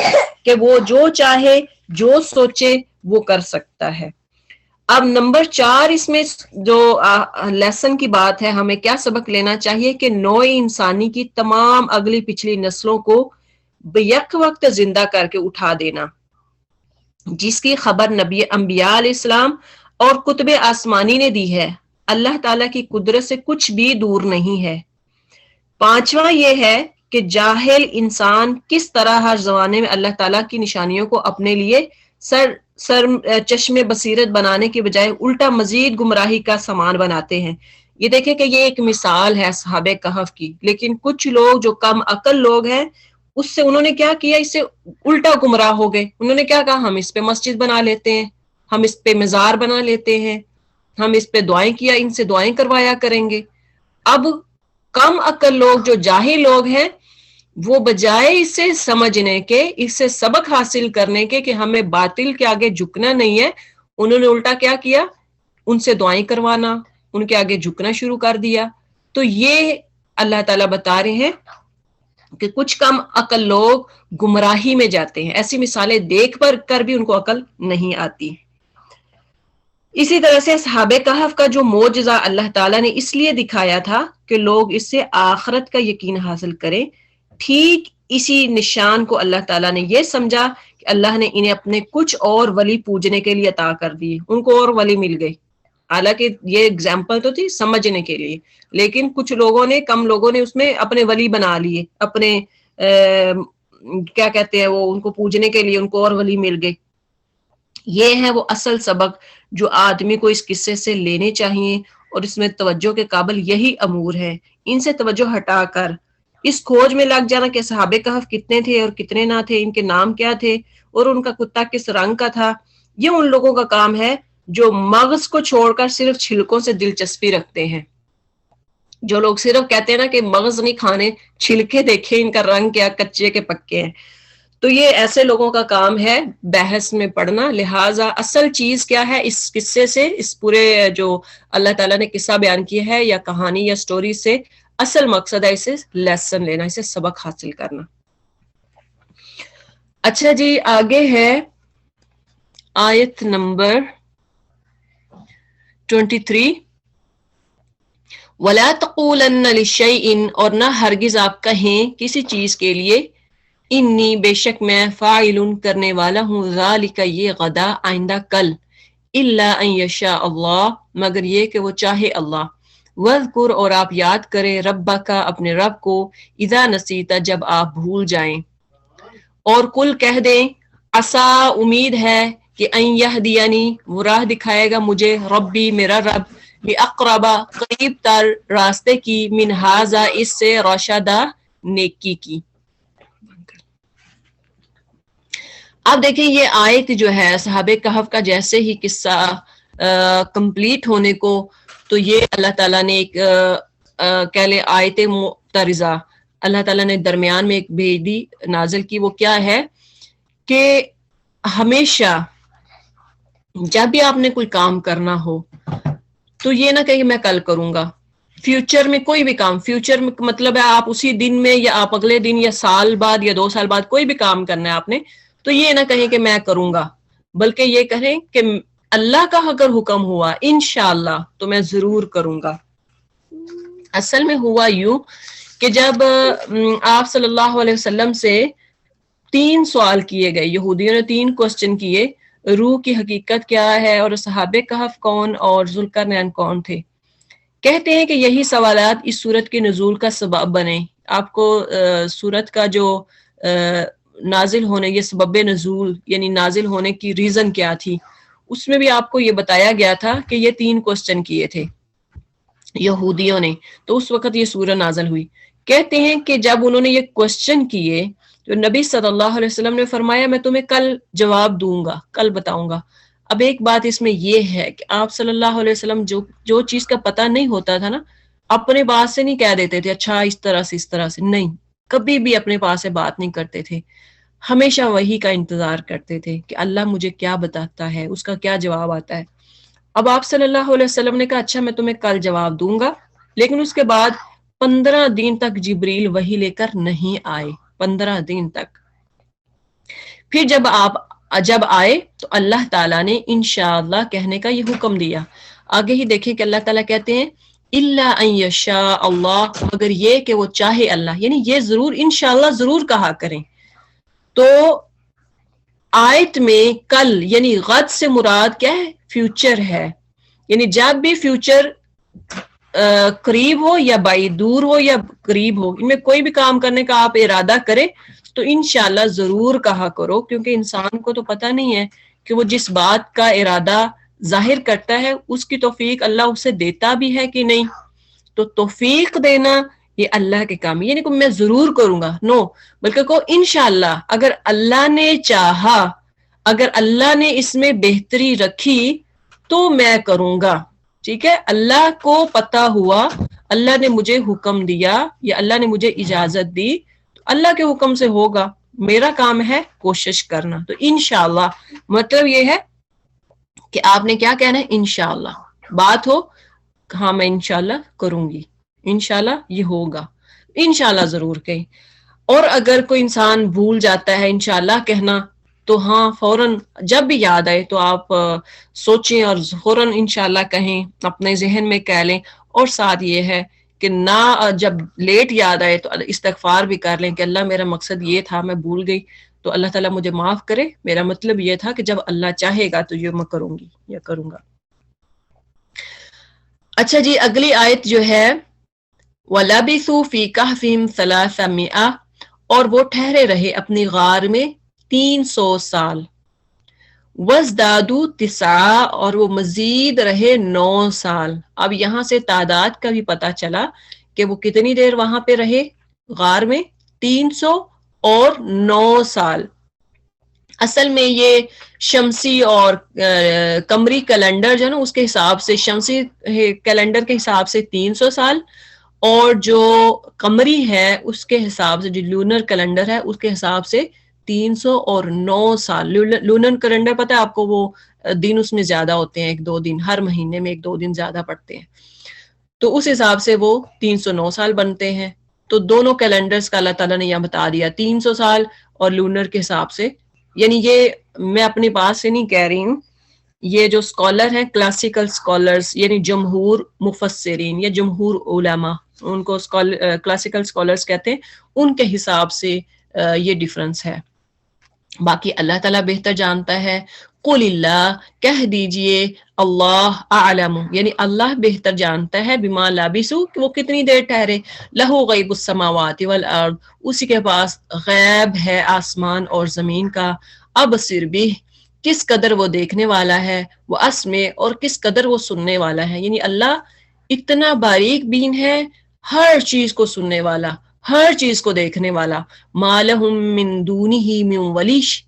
کہ وہ جو چاہے جو سوچے وہ کر سکتا ہے. اب نمبر 4 اس میں جو لیسن کی بات ہے, ہمیں کیا سبق لینا چاہیے کہ نوع انسانی کی تمام اگلی پچھلی نسلوں کو بیک وقت زندہ کر کے اٹھا دینا, جس کی خبر نبی انبیاء علیہ السلام اور کتب آسمانی نے دی ہے. اللہ تعالیٰ کی قدرت سے کچھ بھی دور نہیں ہے. 5واں یہ ہے کہ جاہل انسان کس طرح ہر زمانے میں اللہ تعالیٰ کی نشانیوں کو اپنے لیے چشم بصیرت بنانے کے بجائے الٹا مزید گمراہی کا سامان بناتے ہیں. یہ دیکھیں کہ یہ ایک مثال ہے اصحاب کہف کی, لیکن کچھ لوگ جو کم عقل لوگ ہیں اس سے انہوں نے کیا کیا, اس سے الٹا گمراہ ہو گئے. انہوں نے کیا کہا, ہم اس پہ مسجد بنا لیتے ہیں, ہم اس پہ مزار بنا لیتے ہیں, ہم اس پہ دعائیں کیا, ان سے دعائیں کروایا کریں گے. اب کم عقل لوگ جو جاہل لوگ ہیں وہ بجائے اسے سمجھنے کے, اس سے سبق حاصل کرنے کے کہ ہمیں باطل کے آگے جھکنا نہیں ہے, انہوں نے الٹا کیا کیا, ان سے دعائیں کروانا, ان کے آگے جھکنا شروع کر دیا. تو یہ اللہ تعالیٰ بتا رہے ہیں کہ کچھ کم عقل لوگ گمراہی میں جاتے ہیں. ایسی مثالیں دیکھ کر بھی ان کو عقل نہیں آتی. اسی طرح سے اصحاب کہف کا جو معجزہ اللہ تعالیٰ نے اس لیے دکھایا تھا کہ لوگ اس سے آخرت کا یقین حاصل کریں، ٹھیک اسی نشان کو اللہ تعالیٰ نے یہ سمجھا کہ اللہ نے انہیں اپنے کچھ اور ولی پوجنے کے لیے عطا کر دیے، ان کو اور ولی مل گئے. حالانکہ یہ اگزامپل تو تھی سمجھنے کے لیے، لیکن کچھ لوگوں نے، کم لوگوں نے اس میں اپنے ولی بنا لیے، اپنے کیا کہتے ہیں وہ، ان کو پوجنے کے لیے ان کو اور ولی مل گئے. یہ ہے وہ اصل سبق جو آدمی کو اس قصے سے لینے چاہیے، اور اس میں توجہ کے قابل یہی امور ہے. ان سے توجہ ہٹا کر اس کھوج میں لگ جانا کہ صحابہ کہف کتنے تھے اور کتنے نہ تھے، ان کے نام کیا تھے اور ان کا کتا کس رنگ کا تھا، یہ ان لوگوں کا کام ہے جو مغز کو چھوڑ کر صرف چھلکوں سے دلچسپی رکھتے ہیں. جو لوگ صرف کہتے ہیں نا کہ مغز نہیں کھانے، چھلکے دیکھیں ان کا رنگ کیا، کچے کے پکے ہیں، تو یہ ایسے لوگوں کا کام ہے بحث میں پڑھنا. لہٰذا اصل چیز کیا ہے اس قصے سے، اس پورے جو اللہ تعالیٰ نے قصہ بیان کیا ہے یا کہانی یا سٹوری سے، اصل مقصد ہے اسے لیسن لینا، اسے سبق حاصل کرنا. اچھا جی، آگے ہے آیت نمبر 23. وَلَا تَقُولَنَّ لِشَيْءٍ، اور نہ ہرگز آپ کہیں کسی چیز کے لیے، انی بے شک میں فاعل کرنے والا ہوں، ذالک یہ غدا آئندہ کل، الا ان یشاء اللہ مگر یہ کہ وہ چاہے اللہ. وذکر اور آپ یاد کریں ربک اپنے رب کو، اذا نسیت جب آپ بھول جائیں. اور کل کہہ دیں عسا امید ہے کہ ان یہدینی وہ راہ دکھائے گا مجھے، ربی میرا رب، لاقرب قریب تر راستے کی، من ھذا اس سے، رشدا نیکی کی. اب دیکھیں یہ آیت جو ہے صحابہ کہف کا جیسے ہی قصہ کمپلیٹ ہونے کو، تو یہ اللہ تعالیٰ نے ایک کہہ لیں آیت معترضہ اللہ تعالیٰ نے درمیان میں ایک بھیجی، نازل کی. وہ کیا ہے کہ ہمیشہ جب بھی آپ نے کوئی کام کرنا ہو تو یہ نہ کہ میں کل کروں گا. فیوچر میں کوئی بھی کام، فیوچر میں مطلب ہے آپ اسی دن میں یا آپ اگلے دن یا سال بعد یا 2 سال بعد کوئی بھی کام کرنا ہے آپ نے، تو یہ نہ کہیں کہ میں کروں گا، بلکہ یہ کہیں کہ اللہ کا اگر حکم ہوا انشاءاللہ تو میں ضرور کروں گا. اصل میں ہوا یوں کہ جب آپ صلی اللہ علیہ وسلم سے 3 سوال کیے گئے، یہودیوں نے 3 کوسچن کیے، روح کی حقیقت کیا ہے اور صحابہ کہف کون اور ذوالقرنین کون تھے. کہتے ہیں کہ یہی سوالات اس سورت کے نزول کا سبب بنے. آپ کو سورت کا جو نازل ہونے، یہ سبب نزول یعنی نازل ہونے کی ریزن کیا تھی، اس میں بھی آپ کو یہ بتایا گیا تھا کہ یہ 3 کوسچن کیے تھے یہودیوں نے، تو اس وقت یہ سورہ نازل ہوئی. کہتے ہیں کہ جب انہوں نے یہ کوسچن کیے تو نبی صلی اللہ علیہ وسلم نے فرمایا میں تمہیں کل جواب دوں گا، کل بتاؤں گا. اب ایک بات اس میں یہ ہے کہ آپ صلی اللہ علیہ وسلم جو چیز کا پتہ نہیں ہوتا تھا نا، اپنے بات سے نہیں کہہ دیتے تھے اچھا اس طرح سے، نہیں، کبھی بھی اپنے پاس سے بات نہیں کرتے تھے، ہمیشہ وحی کا انتظار کرتے تھے کہ اللہ مجھے کیا بتاتا ہے، اس کا کیا جواب آتا ہے. اب آپ صلی اللہ علیہ وسلم نے کہا اچھا میں تمہیں کل جواب دوں گا، لیکن اس کے بعد 15 دن تک جبریل وحی لے کر نہیں آئے، 15 دن تک. پھر جب آئے تو اللہ تعالیٰ نے انشاءاللہ کہنے کا یہ حکم دیا. آگے ہی دیکھیں کہ اللہ تعالیٰ کہتے ہیں الا ان یشاء اللہ مگر یہ کہ وہ چاہے اللہ، یعنی یہ ضرور انشاءاللہ ضرور کہا کریں. تو آیت میں کل یعنی غد سے مراد کیا ہے؟ فیوچر ہے. یعنی جب بھی فیوچر قریب ہو یا بعید، دور ہو یا قریب ہو، ان میں کوئی بھی کام کرنے کا آپ ارادہ کریں تو انشاءاللہ ضرور کہا کرو، کیونکہ انسان کو تو پتہ نہیں ہے کہ وہ جس بات کا ارادہ ظاہر کرتا ہے اس کی توفیق اللہ اسے دیتا بھی ہے کہ نہیں. تو توفیق دینا یہ اللہ کے کام ہے، یعنی کہ میں ضرور کروں گا، نو، بلکہ کو انشاءاللہ، اگر اللہ نے چاہا، اگر اللہ نے اس میں بہتری رکھی تو میں کروں گا. ٹھیک ہے، اللہ کو پتہ ہوا، اللہ نے مجھے حکم دیا یا اللہ نے مجھے اجازت دی تو اللہ کے حکم سے ہوگا، میرا کام ہے کوشش کرنا. تو انشاءاللہ مطلب یہ ہے کہ آپ نے کیا کہنا ہے؟ انشاءاللہ. بات ہو ہاں میں انشاءاللہ کروں گی، انشاءاللہ یہ ہوگا، انشاءاللہ ضرور کہیں. اور اگر کوئی انسان بھول جاتا ہے انشاءاللہ کہنا تو ہاں فوراً جب بھی یاد آئے تو آپ سوچیں اور فوراً انشاءاللہ کہیں، اپنے ذہن میں کہہ لیں. اور ساتھ یہ ہے کہ نہ جب لیٹ یاد آئے تو استغفار بھی کر لیں کہ اللہ میرا مقصد یہ تھا، میں بھول گئی، تو اللہ تعالیٰ مجھے معاف کرے، میرا مطلب یہ تھا کہ جب اللہ چاہے گا تو یہ میں کروں گی یا کروں گا. اچھا جی، اگلی آیت جو ہے وَلَبِثُوا فِي كَهْفِهِمْ 300 اور وہ ٹھہرے رہے اپنی غار میں 300 سال. وَازْدَادُوا 9 اور وہ مزید رہے 9 سال. اب یہاں سے تعداد کا بھی پتہ چلا کہ وہ کتنی دیر وہاں پہ رہے غار میں، 300 اور 9 سال. اصل میں یہ شمسی اور قمری کیلنڈر جو ہے نا اس کے حساب سے، شمسی کیلنڈر کے حساب سے 300 سال، اور جو قمری ہے اس کے حساب سے، جو لونر کیلنڈر ہے اس کے حساب سے 300 اور 9 سال. لونر کیلنڈر پتہ ہے آپ کو، وہ دن اس میں زیادہ ہوتے ہیں، 1-2 دن ہر مہینے میں 1-2 دن زیادہ پڑتے ہیں، تو اس حساب سے وہ 309 سال بنتے ہیں. تو دونوں کیلنڈرز کا اللہ تعالیٰ نے یہاں بتا دیا، 300 سال اور لونر کے حساب سے. یعنی یہ میں اپنی بات سے نہیں کہہ رہی ہوں، یہ جو اسکالر ہیں کلاسیکل اسکالرز، یعنی جمہور مفسرین یا جمہور علماء، ان کو کلاسیکل اسکالرز کہتے ہیں، ان کے حساب سے یہ ڈیفرنس ہے. باقی اللہ تعالیٰ بہتر جانتا ہے. قل اللہ، کہہ دیجئے اللہ اعلم، یعنی اللہ بہتر جانتا ہے، بما لابسو کہ وہ کتنی دیر ٹھہرے، لہو غیب السماوات والارض، اسی کے پاس غیب ہے آسمان اور زمین کا، ابصر بھی، کس قدر وہ دیکھنے والا ہے، وہ اسمع، اور کس قدر وہ سننے والا ہے. یعنی اللہ اتنا باریک بین ہے، ہر چیز کو سننے والا، ہر چیز کو دیکھنے والا. ما لہم من دونہ من ولیش،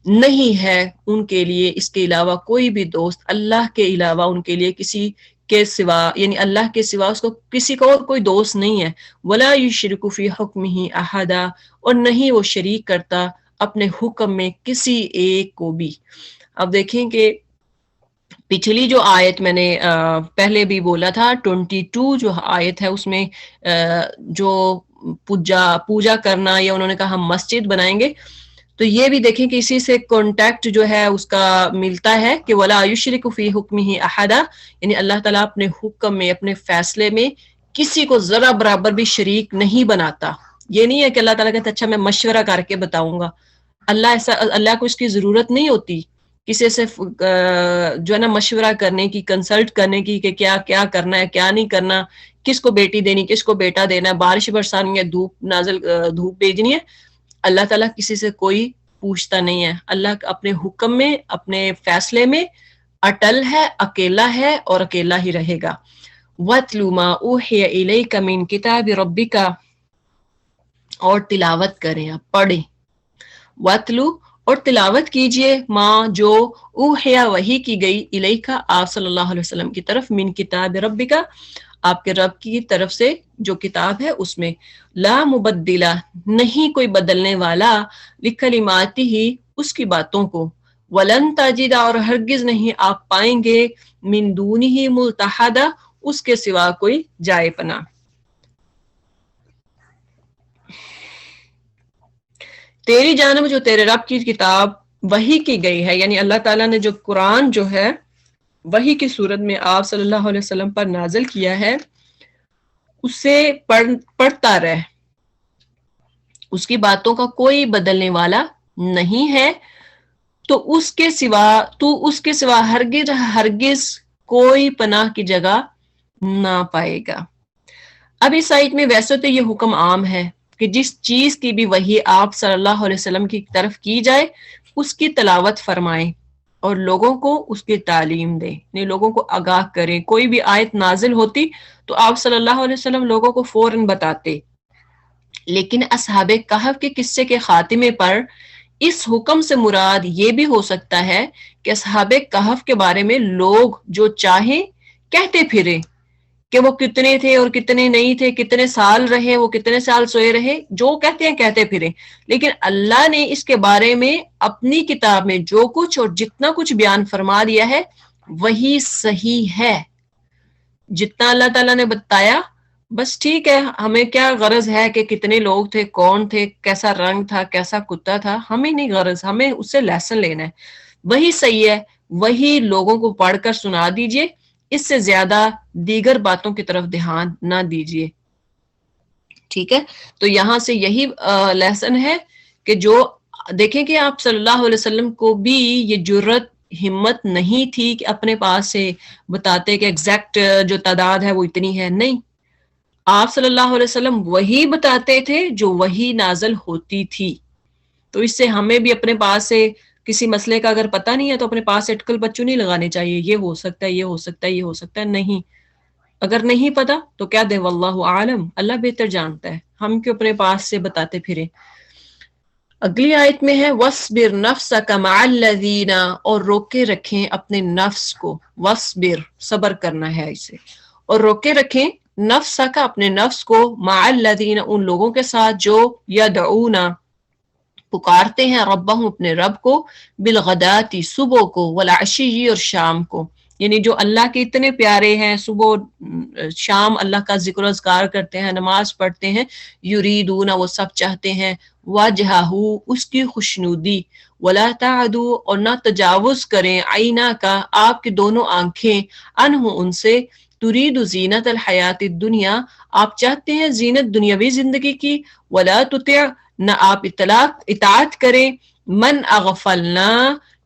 نہیں ہے ان کے لیے اس کے علاوہ کوئی بھی دوست، اللہ کے علاوہ ان کے لیے کسی کے سوا، یعنی اللہ کے سوا اس کو کسی کو اور کوئی دوست نہیں ہے. ولا یشرک فی حکمہ احدا، اور نہیں وہ شریک کرتا اپنے حکم میں کسی ایک کو بھی. اب دیکھیں کہ پچھلی جو آیت میں نے پہلے بھی بولا تھا، 22 جو آیت ہے اس میں جو پوجا کرنا، یا انہوں نے کہا ہم مسجد بنائیں گے، تو یہ بھی دیکھیں کہ اسی سے کانٹیکٹ جو ہے اس کا ملتا ہے کہ وَلَا يُشْرِكُ فِي حُكْمِهِ أَحَدًا، یعنی اللہ تعالیٰ اپنے حکم میں، اپنے فیصلے میں کسی کو ذرا برابر بھی شریک نہیں بناتا. یہ نہیں ہے کہ اللہ تعالیٰ کہتا اچھا میں مشورہ کر کے بتاؤں گا. اللہ کو اس کی ضرورت نہیں ہوتی کسی سے جو ہے نا مشورہ کرنے کی، کنسلٹ کرنے کی کہ کیا کیا کرنا ہے، کیا نہیں کرنا، کس کو بیٹی دینی، کس کو بیٹا دینا ہے، بارش برسانی ہے، دھوپ بھیجنی ہے. اللہ تعالیٰ کسی سے کوئی پوچھتا نہیں ہے. اللہ اپنے حکم میں، اپنے فیصلے میں اٹل ہے، اکیلا ہے اور اکیلا ہی رہے گا. وَاتْلُ مَا أُوحِيَ إِلَيْكَ مِن كِتَابِ رَبِّكَ، اور تلاوت کریں، آپ پڑھیں. وَاتْلُ، اور تلاوت کیجئے، ماں جو اوحیا وحی کی گئی، الیکا آپ صلی اللہ علیہ وسلم کی طرف، من کتاب ربک، آپ کے رب کی طرف سے جو کتاب ہے اس میں، لا مبدلہ، نہیں کوئی بدلنے والا، لکلماتی ہی، اس کی باتوں کو، ولن تجد، اور ہرگز نہیں آپ پائیں گے، من دونہ ملتحدہ، اس کے سوا کوئی جائے پناہ. تیری جانب جو تیرے رب کی کتاب وحی کی گئی ہے، یعنی اللہ تعالیٰ نے جو قرآن جو ہے وحی کی صورت میں آپ صلی اللہ علیہ وسلم پر نازل کیا ہے، اسے پڑھتا رہ، اس کی باتوں کا کوئی بدلنے والا نہیں ہے، تو اس کے سوا ہرگز کوئی پناہ کی جگہ نہ پائے گا. اب اس آیت میں ویسے تو یہ حکم عام ہے کہ جس چیز کی بھی وحی آپ صلی اللہ علیہ وسلم کی طرف کی جائے اس کی تلاوت فرمائیں اور لوگوں کو اس کی تعلیم دیں، یعنی لوگوں کو آگاہ کریں. کوئی بھی آیت نازل ہوتی تو آپ صلی اللہ علیہ وسلم لوگوں کو فوراً بتاتے. لیکن اصحاب کہف کے قصے کے خاتمے پر اس حکم سے مراد یہ بھی ہو سکتا ہے کہ اصحاب کہف کے بارے میں لوگ جو چاہیں کہتے پھرے کہ وہ کتنے تھے اور کتنے نہیں تھے، کتنے سال رہے، وہ کتنے سال سوئے رہے، جو کہتے ہیں کہتے پھرے. لیکن اللہ نے اس کے بارے میں اپنی کتاب میں جو کچھ اور جتنا کچھ بیان فرما دیا ہے وہی صحیح ہے. جتنا اللہ تعالیٰ نے بتایا بس ٹھیک ہے، ہمیں کیا غرض ہے کہ کتنے لوگ تھے، کون تھے، کیسا رنگ تھا، کیسا کتا تھا، ہمیں نہیں غرض، ہمیں اس سے لیسن لینا ہے، وہی صحیح ہے، وہی لوگوں کو پڑھ کر سنا دیجئے، اس سے زیادہ دیگر باتوں کی طرف دھیان نہ دیجئے، ٹھیک ہے۔ تو یہاں سے یہی لیسن ہے کہ جو دیکھیں کہ آپ صلی اللہ علیہ وسلم کو بھی یہ جرت ہمت نہیں تھی کہ اپنے پاس سے بتاتے کہ ایگزیکٹ جو تعداد ہے وہ اتنی ہے، نہیں، آپ صلی اللہ علیہ وسلم وہی بتاتے تھے جو وہی نازل ہوتی تھی۔ تو اس سے ہمیں بھی اپنے پاس سے کسی مسئلے کا اگر پتہ نہیں ہے تو اپنے پاس اٹکل بچوں نہیں لگانے چاہیے، یہ ہو سکتا ہے، یہ ہو سکتا ہے، یہ ہو سکتا ہے، نہیں، اگر نہیں پتا تو کیا دے واللہ عالم، اللہ بہتر جانتا ہے، ہم کیوں اپنے پاس سے بتاتے پھریں۔ اگلی آیت میں ہے وَاصْبِرْ نَفْسَكَ مَعَ الَّذِينَ، اور روکے رکھیں اپنے نفس کو، وَاصْبِرْ صبر کرنا ہے اسے، اور روکے رکھیں نفسَكَ اپنے نفس کو، مع الذین ان لوگوں کے ساتھ جو یدعون پکارتے ہیں ربہم اپنے رب کو، بالغداتی صبح کو، والعشی اور شام کو، یعنی جو اللہ کے اتنے پیارے ہیں، صبح شام اللہ کا ذکر و اذکار کرتے ہیں، نماز پڑھتے ہیں، یریدون وہ سب چاہتے ہیں، وجہہ اس کی خوشنودی، ولا تعدو اور نہ تجاوز کریں، عینا کا آپ کی دونوں آنکھیں، انہ ان سے، ترید زینت الحیات الدنیا آپ چاہتے ہیں زینت دنیاوی زندگی کی، ولا تطع نہ آپ اطاعت کریں، من اغفلنا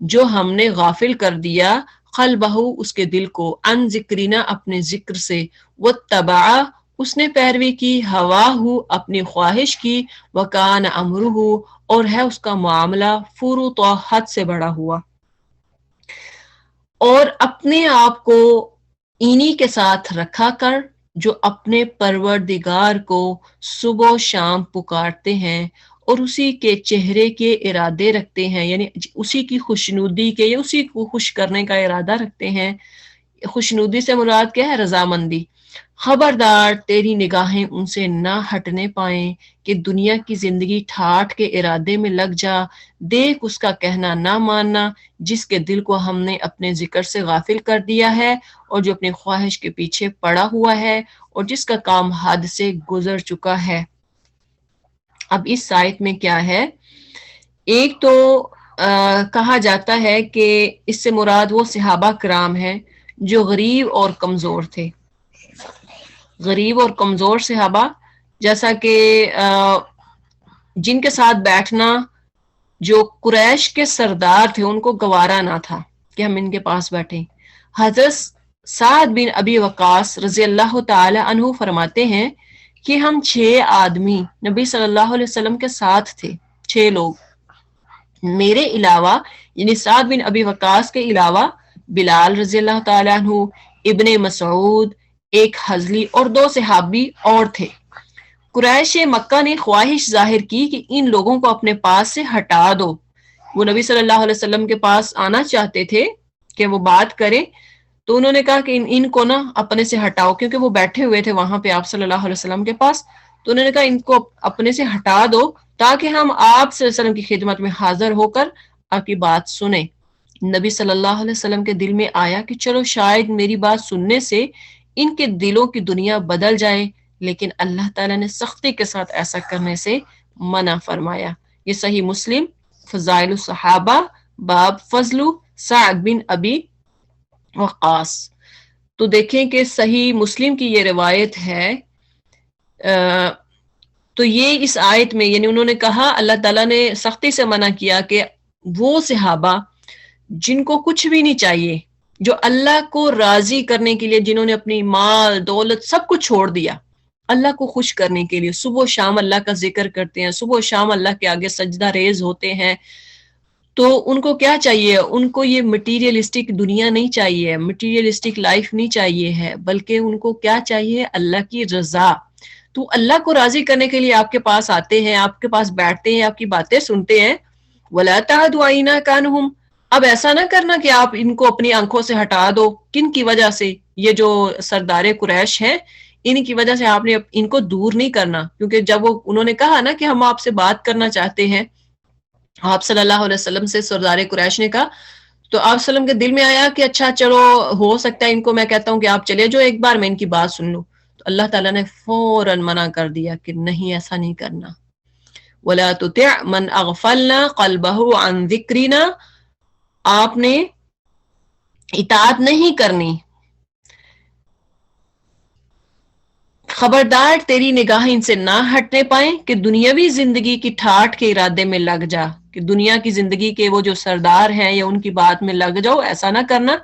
جو ہم نے غافل کر دیا، قلبہ اس کے دل کو، ان ذکرنا اپنے ذکر سے، واتبع اس نے پیروی کی، ہواہ اپنی خواہش کی، وکان امرہ اور ہے اس کا معاملہ، فرطا حد سے بڑا ہوا، اور اپنے آپ کو انہی کے ساتھ رکھا کر جو اپنے پروردگار کو صبح و شام پکارتے ہیں اور اسی کے چہرے کے ارادے رکھتے ہیں، یعنی اسی کی خوشنودی کے یا اسی کو خوش کرنے کا ارادہ رکھتے ہیں۔ خوشنودی سے مراد کیا ہے؟ رضامندی۔ خبردار تیری نگاہیں ان سے نہ ہٹنے پائیں کہ دنیا کی زندگی ٹھاٹھ کے ارادے میں لگ جا، دیکھ اس کا کہنا نہ ماننا جس کے دل کو ہم نے اپنے ذکر سے غافل کر دیا ہے، اور جو اپنی خواہش کے پیچھے پڑا ہوا ہے، اور جس کا کام حد سے گزر چکا ہے۔ اب اس آیت میں کیا ہے، ایک تو کہا جاتا ہے کہ اس سے مراد وہ صحابہ کرام ہیں جو غریب اور کمزور تھے، غریب اور کمزور صحابہ، جیسا کہ جن کے ساتھ بیٹھنا جو قریش کے سردار تھے ان کو گوارا نہ تھا کہ ہم ان کے پاس بیٹھیں۔ حضرت سعد بن ابی وقاص رضی اللہ تعالی عنہ فرماتے ہیں کہ ہم 6 آدمی نبی صلی اللہ علیہ وسلم کے ساتھ تھے، 6 لوگ، میرے علاوہ یعنی سعد بن ابی وقاص کے علاوہ بلال رضی اللہ تعالی عنہ، ابن مسعود، ایک حضلی اور 2 صحابی اور تھے۔ قریش مکہ نے خواہش ظاہر کی کہ ان لوگوں کو اپنے پاس سے ہٹا دو، وہ نبی صلی اللہ علیہ وسلم کے پاس آنا چاہتے تھے کہ وہ بات کریں، تو انہوں نے کہا کہ ان کو نا اپنے سے ہٹاؤ، کیونکہ وہ بیٹھے ہوئے تھے وہاں پہ آپ صلی اللہ علیہ وسلم کے پاس، تو انہوں نے کہا ان کو اپنے سے ہٹا دو تاکہ ہم آپ صلی اللہ علیہ وسلم کی خدمت میں حاضر ہو کر آپ کی بات سنیں۔ نبی صلی اللہ علیہ وسلم کے دل میں آیا کہ چلو شاید میری بات سننے سے ان کے دلوں کی دنیا بدل جائے، لیکن اللہ تعالیٰ نے سختی کے ساتھ ایسا کرنے سے منع فرمایا۔ یہ صحیح مسلم فضائل الصحابہ باب فضل سعد بن ابی وقاص۔ تو دیکھیں کہ صحیح مسلم کی یہ روایت ہے، تو یہ اس آیت میں یعنی انہوں نے کہا اللہ تعالیٰ نے سختی سے منع کیا کہ وہ صحابہ جن کو کچھ بھی نہیں چاہیے، جو اللہ کو راضی کرنے کے لیے جنہوں نے اپنی مال دولت سب کچھ چھوڑ دیا اللہ کو خوش کرنے کے لیے، صبح و شام اللہ کا ذکر کرتے ہیں، صبح و شام اللہ کے آگے سجدہ ریز ہوتے ہیں، تو ان کو کیا چاہیے؟ ان کو یہ مٹیریلسٹک دنیا نہیں چاہیے، مٹیریلسٹک لائف نہیں چاہیے ہے، بلکہ ان کو کیا چاہیے؟ اللہ کی رضا۔ تو اللہ کو راضی کرنے کے لیے آپ کے پاس آتے ہیں، آپ کے پاس بیٹھتے ہیں، آپ کی باتیں سنتے ہیں، وَلَا تَعْدُ عَيْنَاكَ عَنْهُمْ، اب ایسا نہ کرنا کہ آپ ان کو اپنی آنکھوں سے ہٹا دو۔ کن کی وجہ سے؟ یہ جو سردار قریش ہیں ان کی وجہ سے آپ نے ان کو دور نہیں کرنا، کیونکہ جب انہوں نے کہا نا کہ ہم آپ سے بات کرنا چاہتے ہیں، آپ صلی اللہ علیہ وسلم سے سردار قریش نے کہا، تو آپ صلی اللہ علیہ وسلم کے دل میں آیا کہ اچھا چلو ہو سکتا ہے ان کو میں کہتا ہوں کہ آپ چلے جو ایک بار میں ان کی بات سن لوں۔ تو اللہ تعالیٰ نے فوراً منع کر دیا کہ نہیں ایسا نہیں کرنا. وَلَا تُطِعْ مَنْ أَغْفَلْنَا قَلْبَهُ عَنْ ذِكْرِنَا، آپ نے اطاعت نہیں کرنی. خبردار تیری نگاہیں ان سے نہ ہٹنے پائیں کہ دنیاوی زندگی کی ٹھاٹھ کے ارادے میں لگ جا، کہ دنیا کی زندگی کے وہ جو سردار ہیں یا ان کی بات میں لگ جاؤ، ایسا نہ کرنا.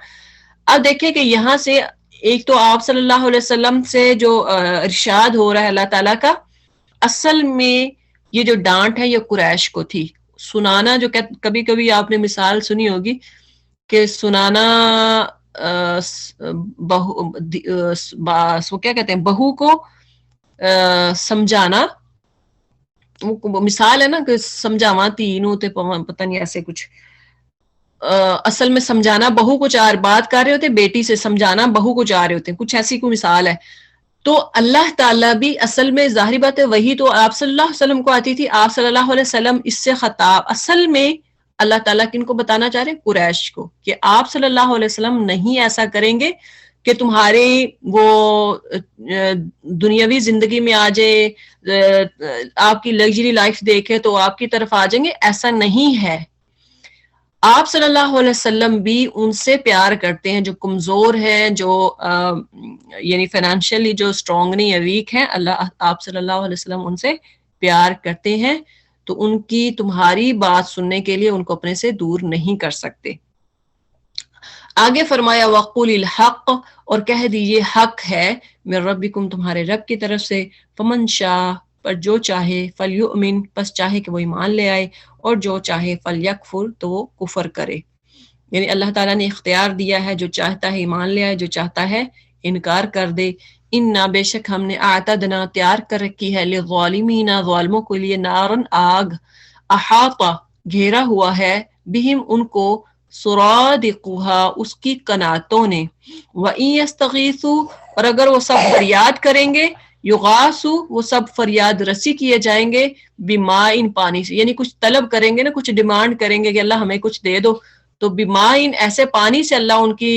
اب دیکھیں کہ یہاں سے ایک تو آپ صلی اللہ علیہ وسلم سے جو ارشاد ہو رہا ہے اللہ تعالیٰ کا، اصل میں یہ جو ڈانٹ ہے یہ قریش کو تھی. سنانا جو کبھی کبھی آپ نے مثال سنی ہوگی کہ سنانا وہ کیا کہتے ہیں بہو کو سمجھانا، مثال ہے نا کہ سمجھاواں تینوں تے پتہ نہیں ایسے کچھ، اصل میں سمجھانا بہو کو چار بات کر رہے ہوتے، بیٹی سے سمجھانا بہو کو چاہ رہے ہوتے ہیں، کچھ ایسی کوئی مثال ہے. تو اللہ تعالیٰ بھی اصل میں ظاہری بات ہے وہی تو آپ صلی اللہ علیہ وسلم کو آتی تھی، آپ صلی اللہ علیہ وسلم اس سے خطاب اصل میں اللہ تعالیٰ کن کو بتانا چاہ رہے ہیں؟ قریش کو، کہ آپ صلی اللہ علیہ وسلم نہیں ایسا کریں گے کہ تمہارے وہ دنیاوی زندگی میں آ جائے، آپ کی لگژری لائف دیکھے تو آپ کی طرف آ جائیں گے، ایسا نہیں ہے. آپ صلی اللہ علیہ وسلم بھی ان سے پیار کرتے ہیں جو کمزور ہیں، جو یعنی فائنینشلی جو اسٹرانگ نہیں ہے، ویک ہیں، آپ صلی اللہ علیہ وسلم ان سے پیار کرتے ہیں، تو ان کی تمہاری بات سننے کے لیے ان کو اپنے سے دور نہیں کر سکتے. آگے فرمایا وَقُلِ الْحَقِّ، اور کہہ دیجئے حق ہے، من ربکم تمہارے رب کی طرف سے، فمن شاء پر جو چاہے، فلیؤمن پس چاہے کہ وہ ایمان لے آئے، اور جو چاہے فلیکفر تو وہ کفر کرے. یعنی اللہ تعالیٰ نے اختیار دیا ہے، جو چاہتا ہے ایمان لے آئے، جو چاہتا ہے انکار کر دے. انا بے شک ہم نے اعتدنا تیار کر رکھی ہے، للظالمین ظالموں کے لیے، نارن آگ، احاطہ گھیرا ہوا ہے، بہم ان کو، سرادقها اس کی کناتوں نے، وَإِن يَسْتَغِيثُوا اور اگر وہ سب فریاد کریں گے، یغاثوا وہ سب فریاد رسی کیے جائیں گے، بماء پانی سے، یعنی کچھ طلب کریں گے نا، کچھ ڈیمانڈ کریں گے کہ اللہ ہمیں کچھ دے دو، تو بماء ایسے پانی سے اللہ ان کی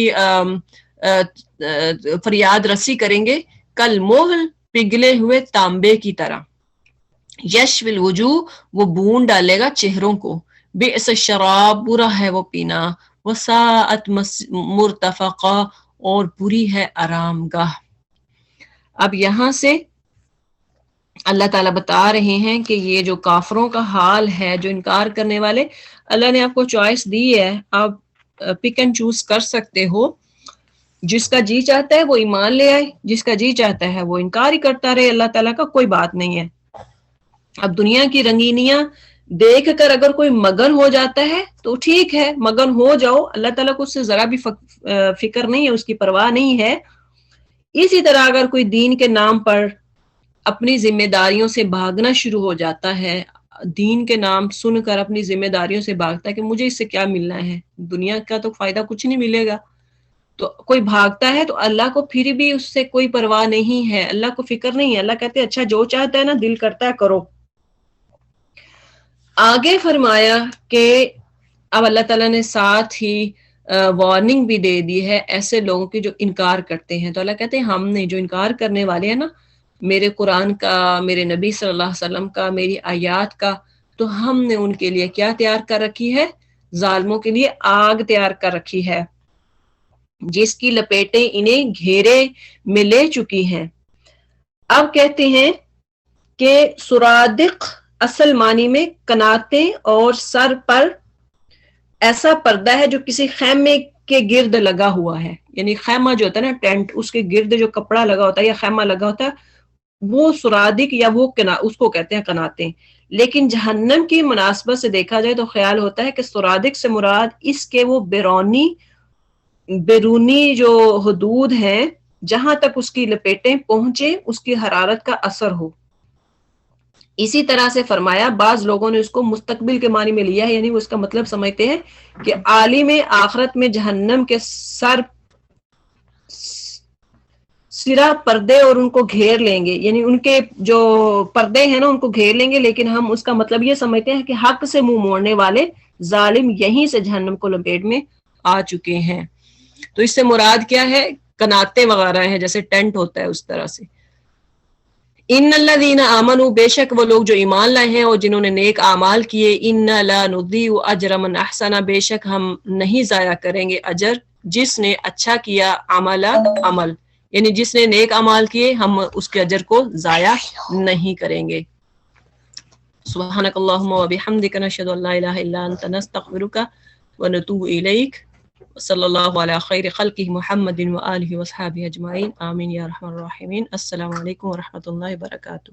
فریاد رسی کریں گے، کالمہل پگھلے ہوئے تانبے کی طرح، یشوی الوجوہ وہ بون ڈالے گا چہروں کو، بئس الشراب برا ہے وہ پینا، وساءت مرتفقہ اور بری ہے آرام گاہ. اب یہاں سے اللہ تعالیٰ بتا رہے ہیں کہ یہ جو کافروں کا حال ہے، جو انکار کرنے والے، اللہ نے آپ کو چوائس دی ہے، آپ پک اینڈ چوز کر سکتے ہو، جس کا جی چاہتا ہے وہ ایمان لے آئے، جس کا جی چاہتا ہے وہ انکار ہی کرتا رہے، اللہ تعالیٰ کا کوئی بات نہیں ہے. اب دنیا کی رنگینیاں دیکھ کر اگر کوئی مگن ہو جاتا ہے تو ٹھیک ہے، مگن ہو جاؤ، اللہ تعالیٰ کو اس سے ذرا بھی فکر نہیں ہے، اس کی پرواہ نہیں ہے. اسی طرح اگر کوئی دین کے نام پر اپنی ذمہ داریوں سے بھاگنا شروع ہو جاتا ہے، دین کے نام سن کر اپنی ذمہ داریوں سے بھاگتا ہے کہ مجھے اس سے کیا ملنا ہے، دنیا کا تو فائدہ کچھ نہیں ملے گا، تو کوئی بھاگتا ہے تو اللہ کو پھر بھی اس سے کوئی پرواہ نہیں ہے، اللہ کو فکر نہیں ہے. اللہ کہتے ہیں اچھا جو چاہتا ہے نا، دل کرتا ہے کرو. آگے فرمایا کہ اب اللہ تعالیٰ نے ساتھ ہی وارننگ بھی دے دی ہے ایسے لوگوں کی جو انکار کرتے ہیں. تو اللہ کہتے ہیں ہم نے جو انکار کرنے والے ہیں نا میرے قرآن کا، میرے نبی صلی اللہ علیہ وسلم کا، میری آیات کا، تو ہم نے ان کے لیے کیا تیار کر رکھی ہے؟ ظالموں کے لیے آگ تیار کر رکھی ہے، جس کی لپیٹیں انہیں گھیرے میں لے چکی ہیں. اب کہتے ہیں کہ سرادق اصل معنی میں کناتیں اور سر پر ایسا پردہ ہے جو کسی خیمے کے گرد لگا ہوا ہے، یعنی خیمہ جو ہوتا ہے نا ٹینٹ، اس کے گرد جو کپڑا لگا ہوتا ہے یا خیمہ لگا ہوتا ہے وہ سرادق یا وہ اس کو کہتے ہیں کناتیں. لیکن جہنم کی مناسبت سے دیکھا جائے تو خیال ہوتا ہے کہ سرادق سے مراد اس کے وہ بیرونی جو حدود ہیں جہاں تک اس کی لپیٹیں پہنچے، اس کی حرارت کا اثر ہو. اسی طرح سے فرمایا بعض لوگوں نے اس کو مستقبل کے معنی میں لیا ہے، یعنی وہ اس کا مطلب سمجھتے ہیں کہ عالم آخرت میں جہنم کے سرا پردے اور ان کو گھیر لیں گے، یعنی ان کے جو پردے ہیں نا ان کو گھیر لیں گے، لیکن ہم اس کا مطلب یہ سمجھتے ہیں کہ حق سے منہ موڑنے والے ظالم یہیں سے جہنم کو لپیٹ میں آ چکے ہیں. تو اس سے مراد کیا ہے؟ کناتے وغیرہ ہیں، جیسے ٹینٹ ہوتا ہے اس طرح سے. ان الذین آمنوا بے شک وہ لوگ جو ایمان لائے ہیں اور جنہوں نے نیک اعمال کیے، انا لا نضیع اجر من احسن بے شک ہم نہیں ضائع کریں گے اجر جس نے اچھا کیا عمل، یعنی جس نے نیک اعمال کیے ہم اس کے اجر کو ضائع نہیں کریں گے۔ سبحانک اللہم و بحمدک نشہد ان لا الہ الا انت نستغفرک ونتوب الیک صلی اللہ علی خیر خلقہ محمد و آلہ و صحابہ اجمعین آمین یا رحمن الرحیمین۔ السلام علیکم و رحمۃ اللہ وبرکاتہ۔